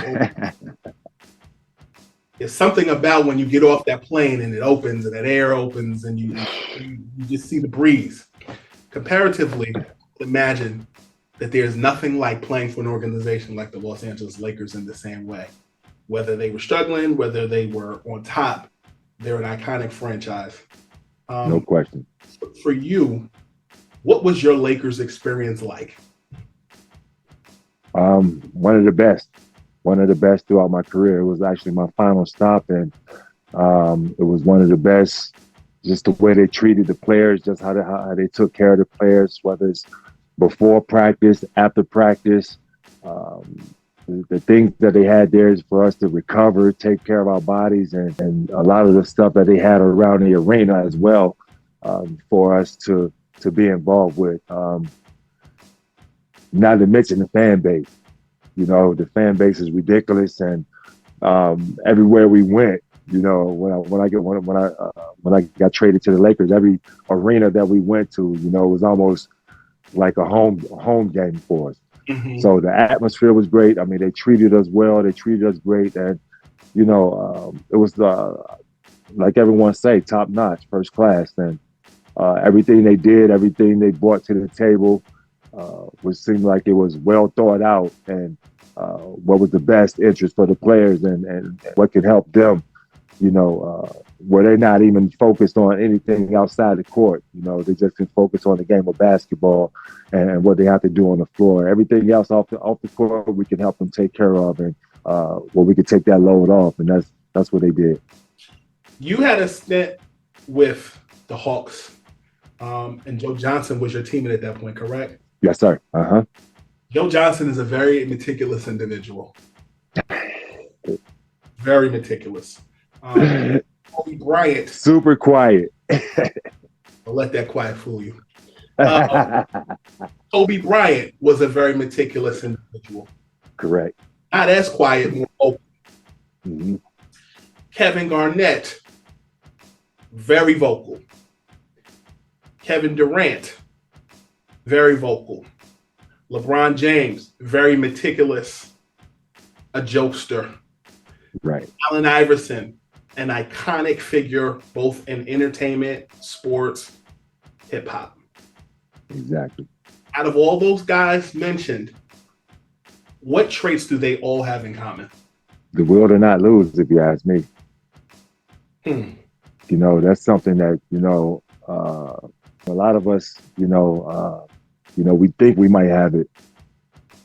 Speaker 1: something about when you get off that plane and it opens and that air opens and you just see the breeze. Comparatively, imagine that there's nothing like playing for an organization like the Los Angeles Lakers in the same way. Whether they were struggling, whether they were on top, they're an iconic franchise.
Speaker 2: No question.
Speaker 1: For you, what was your Lakers experience like?
Speaker 2: One of the best throughout my career. It was actually my final stop, and it was one of the best. Just the way they treated the players, just how they took care of the players, whether it's before practice, after practice. the things that they had there is for us to recover, take care of our bodies, and a lot of the stuff that they had around the arena as well, for us to be involved with. Not to mention the fan base. The fan base is ridiculous, and everywhere we went, when I got traded to the Lakers, every arena that we went to, was almost like a home game for us.
Speaker 1: Mm-hmm.
Speaker 2: So the atmosphere was great. I mean, they treated us well. They treated us great, and it was like everyone say, top notch, first class, and everything they did, everything they brought to the table, seemed like it was well thought out, and what was the best interest for the players, and what could help them. Where they're not even focused on anything outside the court. They just can focus on the game of basketball and what they have to do on the floor. Everything else off the court, we can help them take care of, and we can take that load off, and that's what they did.
Speaker 1: You had a stint with the Hawks, and Joe Johnson was your teammate at that point, correct?
Speaker 2: Yes, sir. Uh-huh.
Speaker 1: Joe Johnson is a very meticulous individual. Very meticulous. Kobe Bryant.
Speaker 2: Super quiet.
Speaker 1: I'll let that quiet fool you. Kobe Bryant was a very meticulous individual.
Speaker 2: Correct.
Speaker 1: Not as quiet, more open.
Speaker 2: Mm-hmm.
Speaker 1: Kevin Garnett, very vocal. Kevin Durant, very vocal. LeBron James, very meticulous, a jokester.
Speaker 2: Right.
Speaker 1: Allen Iverson, an iconic figure both in entertainment, sports, hip hop.
Speaker 2: Exactly.
Speaker 1: Out of all those guys mentioned, what traits do they all have in common?
Speaker 2: The will to not lose, if you ask me. That's something that, a lot of us, we think we might have it.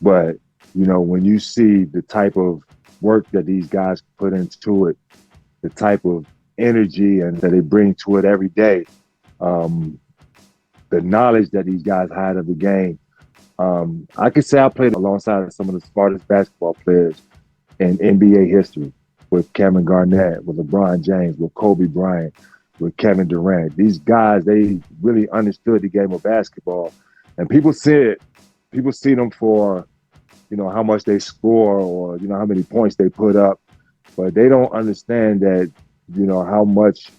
Speaker 2: But, when you see the type of work that these guys put into it, the type of energy and that they bring to it every day, the knowledge that these guys had of the game. I could say I played alongside some of the smartest basketball players in NBA history, with Kevin Garnett, with LeBron James, with Kobe Bryant, with Kevin Durant. These guys, they really understood the game of basketball. And people see them for, how much they score, or, how many points they put up. But they don't understand that, how much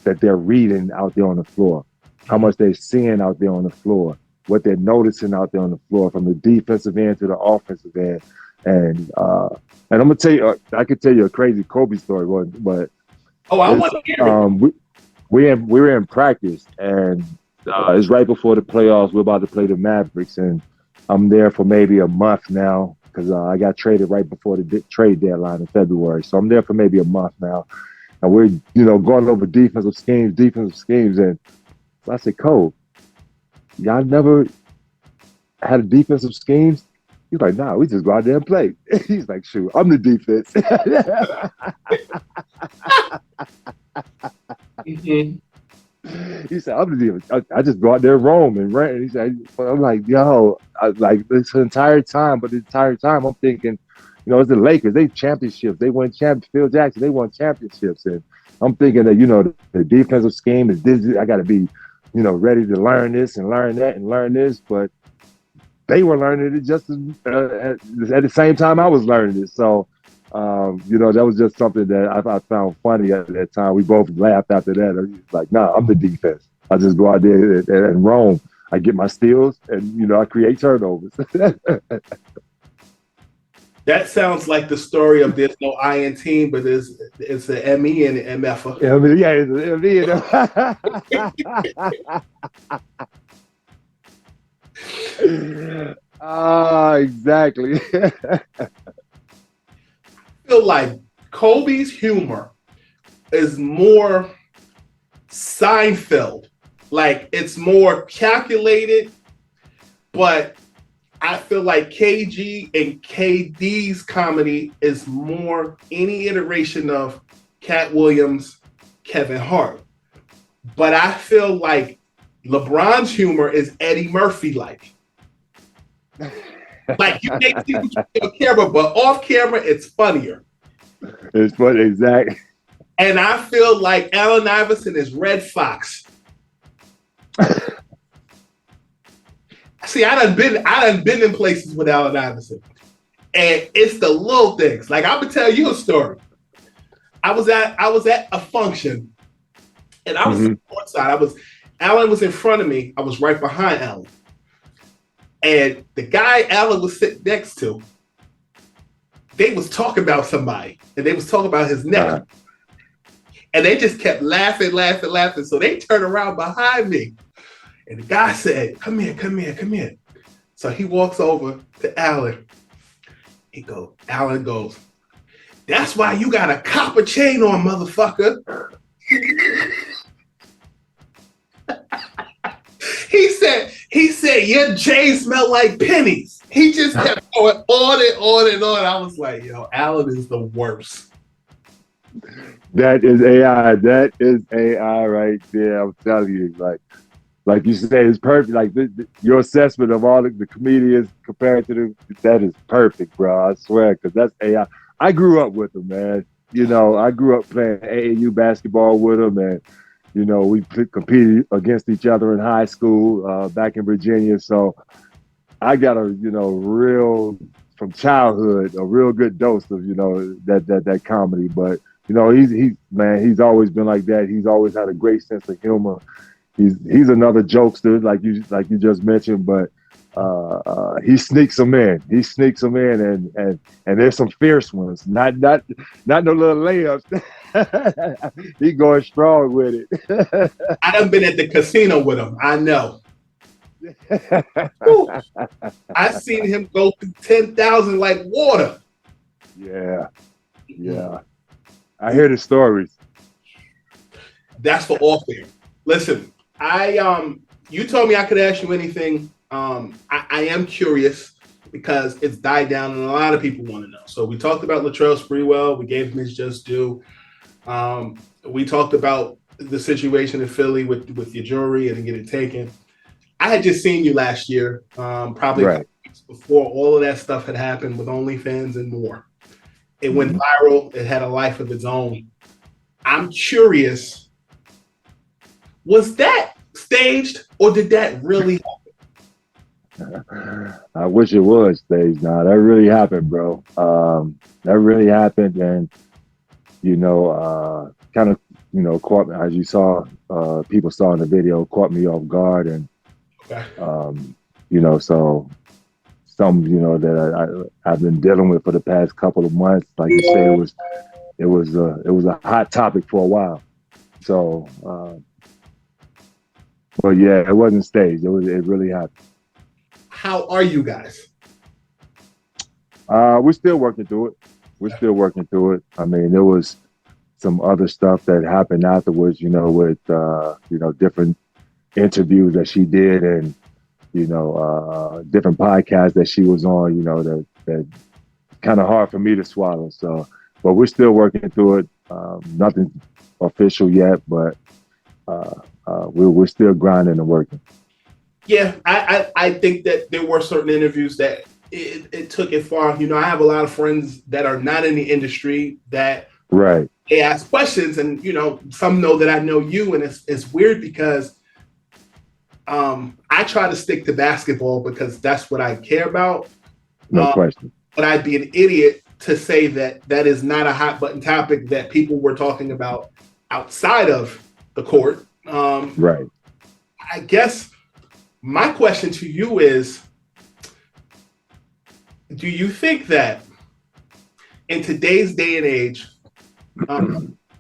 Speaker 2: that they're reading out there on the floor, how much they're seeing out there on the floor, what they're noticing out there on the floor, from the defensive end to the offensive end. And I'm gonna tell you, I could tell you a crazy Kobe story, but
Speaker 1: I want to hear it.
Speaker 2: We were in practice, and it's right before the playoffs. We're about to play the Mavericks, and I'm there for maybe a month now, because I got traded right before the trade deadline in February. So I'm there for maybe a month now, and we're going over defensive schemes, and so I said, Cole, y'all never had a defensive schemes? He's like, nah, we just go out there and play. He's like, shoot, I'm the defense. He said, I'm the defense. I just go out there and roam and run. He said, I'm like, yo, this entire time I'm thinking, it's the Lakers. They championships. They won championships. Phil Jackson, they won championships. And I'm thinking that, the defensive scheme is this. I got to be, ready to learn this and learn that and learn this. But they were learning it just at the same time I was learning it. So, that was just something that I found funny at that time. We both laughed after that. I was like, nah, I'm the defense. I just go out there and roam. I get my steals, and, I create turnovers.
Speaker 1: That sounds like the story of there's no I in team, but it's the ME and the MF.
Speaker 2: Yeah, it's the ME. Exactly.
Speaker 1: I feel like Kobe's humor is more Seinfeld. Like, it's more calculated, but I feel like KG and KD's comedy is more any iteration of Cat Williams, Kevin Hart. But I feel like LeBron's humor is Eddie Murphy-like. Like you make people on camera, but off camera, it's funnier.
Speaker 2: It's funny, exactly.
Speaker 1: And I feel like Allen Iverson is Red Fox. See, I done been in places with Allen Iverson. And it's the little things. Like I'm gonna tell you a story. I was at a function and I was on the court side. Allen was in front of me. I was right behind Allen. And the guy Allen was sitting next to, they was talking about somebody and they was talking about his neck. And they just kept laughing. So they turned around behind me. And the guy said, come here. So he walks over to Allen. Allen goes, that's why you got a copper chain on, motherfucker. He said, your chain smelled like pennies. He just kept going on and on. I was like, yo, Allen is the worst.
Speaker 2: That is AI. That is AI right there. I'm telling you, like you said, it's perfect. Like your assessment of all the comedians compared to that is perfect, bro. I swear, because that's AI. I grew up with them, man. You know, I grew up playing AAU basketball with them, and you know, we competed against each other in high school back in Virginia. So I got real from childhood, a real good dose of that comedy. But you know, he's always been like that. He's always had a great sense of humor. He's another jokester, like you just mentioned, but he sneaks them in. And there's some fierce ones. Not no little layups. He going strong with it.
Speaker 1: I done been at the casino with him. I know. I seen him go through 10,000 like water.
Speaker 2: Yeah. I hear the stories.
Speaker 1: That's for off air. Listen, you told me I could ask you anything. I am curious because it's died down and a lot of people want to know. So we talked about Latrell Sprewell. We gave him his just due. We talked about the situation in Philly with your jewelry and getting it taken. I had just seen you last year, probably a couple weeks before all of that stuff had happened with OnlyFans and more. It went viral. It had a life of its own. I'm curious, was that staged or did that really
Speaker 2: happen? I wish it was staged. Nah, that really happened, bro. That really happened, and kind of, caught me, as you saw, people saw in the video, caught me off guard, and so something that I've been dealing with for the past couple of months. Like you say, it was a hot topic for a while. So, but yeah, it wasn't staged. It really happened.
Speaker 1: How are you guys?
Speaker 2: We're still working through it. I mean, there was some other stuff that happened afterwards, with different interviews that she did and different podcasts that she was on, that kind of hard for me to swallow. So, but we're still working through it. Nothing official yet, but we're still grinding and working.
Speaker 1: Yeah, I think that there were certain interviews that it took it far. I have a lot of friends that are not in the industry that they ask questions, and some know that I know you, and it's weird because I try to stick to basketball because that's what I care about.
Speaker 2: No question.
Speaker 1: But I'd be an idiot to say that is not a hot button topic that people were talking about outside of the court. I guess my question to you is, do you think that in today's day and age,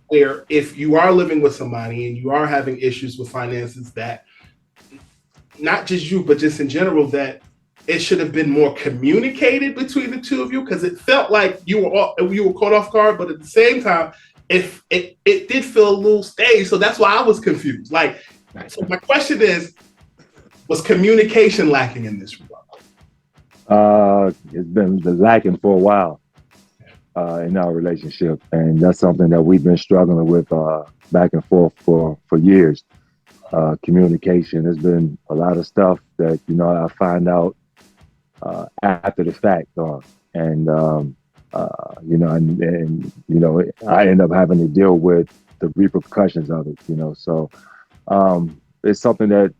Speaker 1: where if you are living with somebody and you are having issues with finances, that not just you, but just in general, that it should have been more communicated between the two of you? Because it felt like you were caught off guard, but at the same time, it did feel a little staged. So that's why I was confused. So my question is, was communication lacking in this regard?
Speaker 2: It's been lacking for a while in our relationship, and that's something that we've been struggling with back and forth for years. Communication has been a lot of stuff that I find out after the fact, and I end up having to deal with the repercussions of it. So it's something that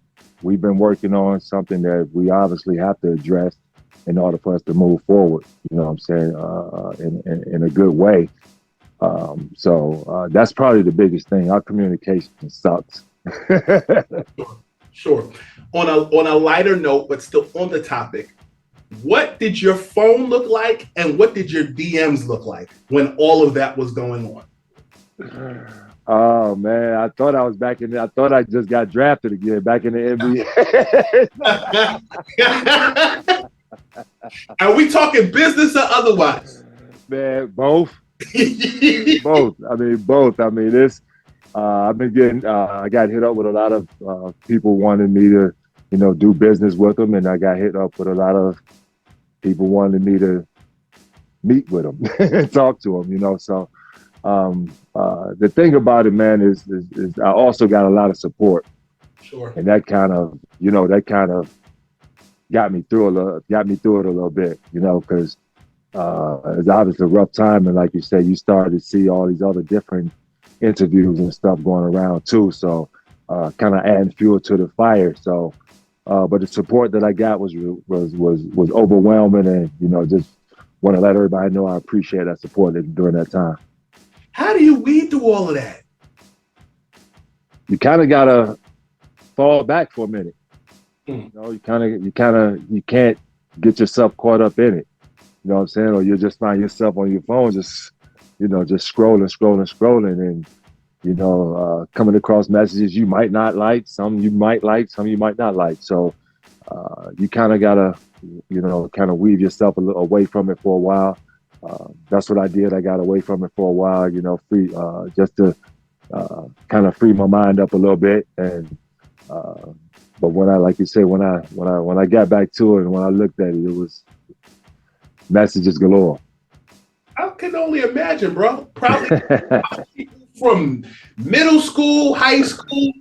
Speaker 2: we've been working on, something that we obviously have to address in order for us to move forward. You know what I'm saying? In a good way. So that's probably the biggest thing. Our communication sucks.
Speaker 1: Sure. On a lighter note, but still on the topic, what did your phone look like, and what did your DMs look like when all of that was going on?
Speaker 2: Oh man, I thought I was back in. I thought I just got drafted again back in the
Speaker 1: NBA. Are we talking business or otherwise?
Speaker 2: Man, both. Both. I mean, both. I mean, this. I've been getting. I got hit up with a lot of people wanting me to, do business with them, and I got hit up with a lot of people wanting me to meet with them and talk to them. So the thing about it, man, is I also got a lot of support.
Speaker 1: Sure.
Speaker 2: And that kind of got me through it a little bit, because it's obviously a rough time, and like you said, you started to see all these other different interviews and stuff going around too. So kind of adding fuel to the fire. So, but the support that I got was overwhelming, and just want to let everybody know I appreciate that support during that time.
Speaker 1: How do you weed through all of that?
Speaker 2: You kind of gotta fall back for a minute. You can't get yourself caught up in it. You know what I'm saying? Or you'll just find yourself on your phone, just scrolling, and coming across messages you might not like, some you might like, some you might not like. So you kind of gotta, kind of weave yourself a little away from it for a while. That's what I did. I got away from it for a while, free, just to kind of free my mind up a little bit. And but when I got back to it, and when I looked at it, it was messages galore.
Speaker 1: I can only imagine, bro. Probably from middle school, high school,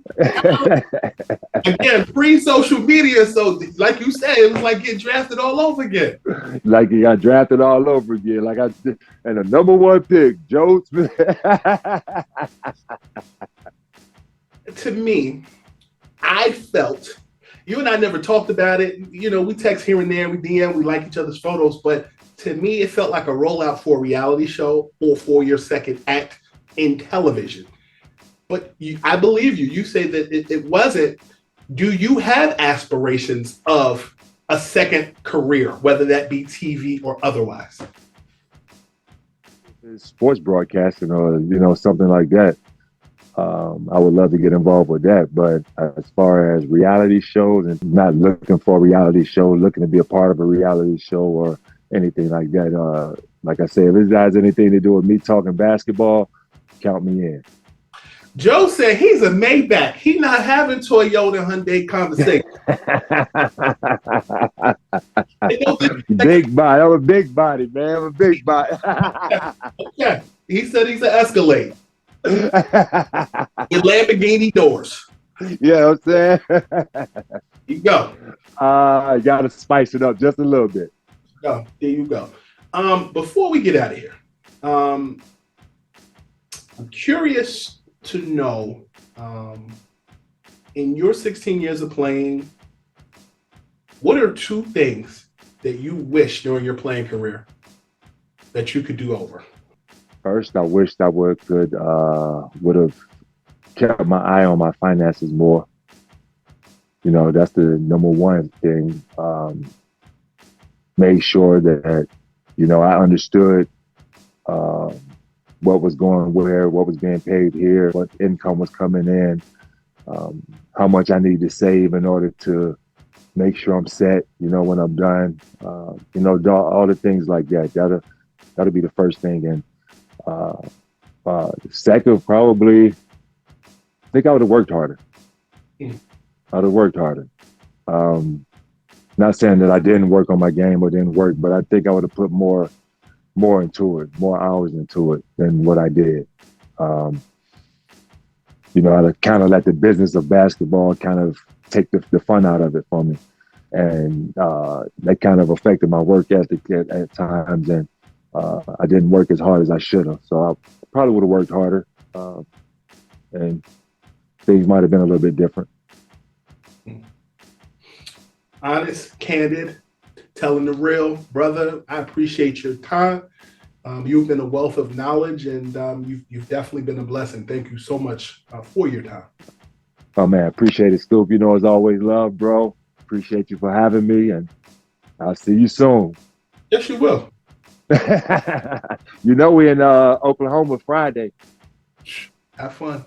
Speaker 1: again, pre-social media. So, like you said, it was like getting drafted all over again.
Speaker 2: Like you got drafted all over again. Like and the number one pick, Joe Smith.
Speaker 1: To me, I felt, you and I never talked about it. We text here and there, we DM, we like each other's photos, but to me, it felt like a rollout for a reality show or for your second act in television. But I believe you. You say that it wasn't. Do you have aspirations of a second career, whether that be TV or otherwise?
Speaker 2: Sports broadcasting or, something like that. I would love to get involved with that. But as far as reality shows, and not looking for a reality show, looking to be a part of a reality show or anything like that. Like I said, if it has anything to do with me talking basketball, count me in.
Speaker 1: Joe said he's a Maybach. He's not having Toyota Hyundai conversation.
Speaker 2: Big body. I'm a big body, man. I'm a big body.
Speaker 1: Okay. He said he's an Escalade. With Lamborghini doors.
Speaker 2: Yeah, I'm saying.
Speaker 1: You go.
Speaker 2: I got to spice it up just a little bit.
Speaker 1: There you go. Before we get out of here, I'm curious to know, in your 16 years of playing, what are two things that you wish during your playing career that you could do over?
Speaker 2: First, I wished I would have kept my eye on my finances more. That's the number one thing. Made sure that, I understood what was going where, what was being paid here, what income was coming in, how much I need to save in order to make sure I'm set, when I'm done, all the things like that. That'll be the first thing. And second, probably, I think I would have worked harder. I would have worked harder. Not saying that I didn't work on my game or didn't work, but I think I would have put more into it, more hours into it than what I did. I'd kind of let the business of basketball kind of take the fun out of it for me. and that kind of affected my work ethic at times, and I didn't work as hard as I should have. So I probably would have worked harder, and things might have been a little bit different.
Speaker 1: Honest, candid, telling the real, brother. I appreciate your time. You've been a wealth of knowledge, and you've definitely been a blessing. Thank you so much for your time.
Speaker 2: Oh man, appreciate it, Scoop. You know, as always, love, bro. Appreciate you for having me, and I'll see you soon.
Speaker 1: Yes, you will.
Speaker 2: You know, we in Oklahoma Friday.
Speaker 1: Have fun.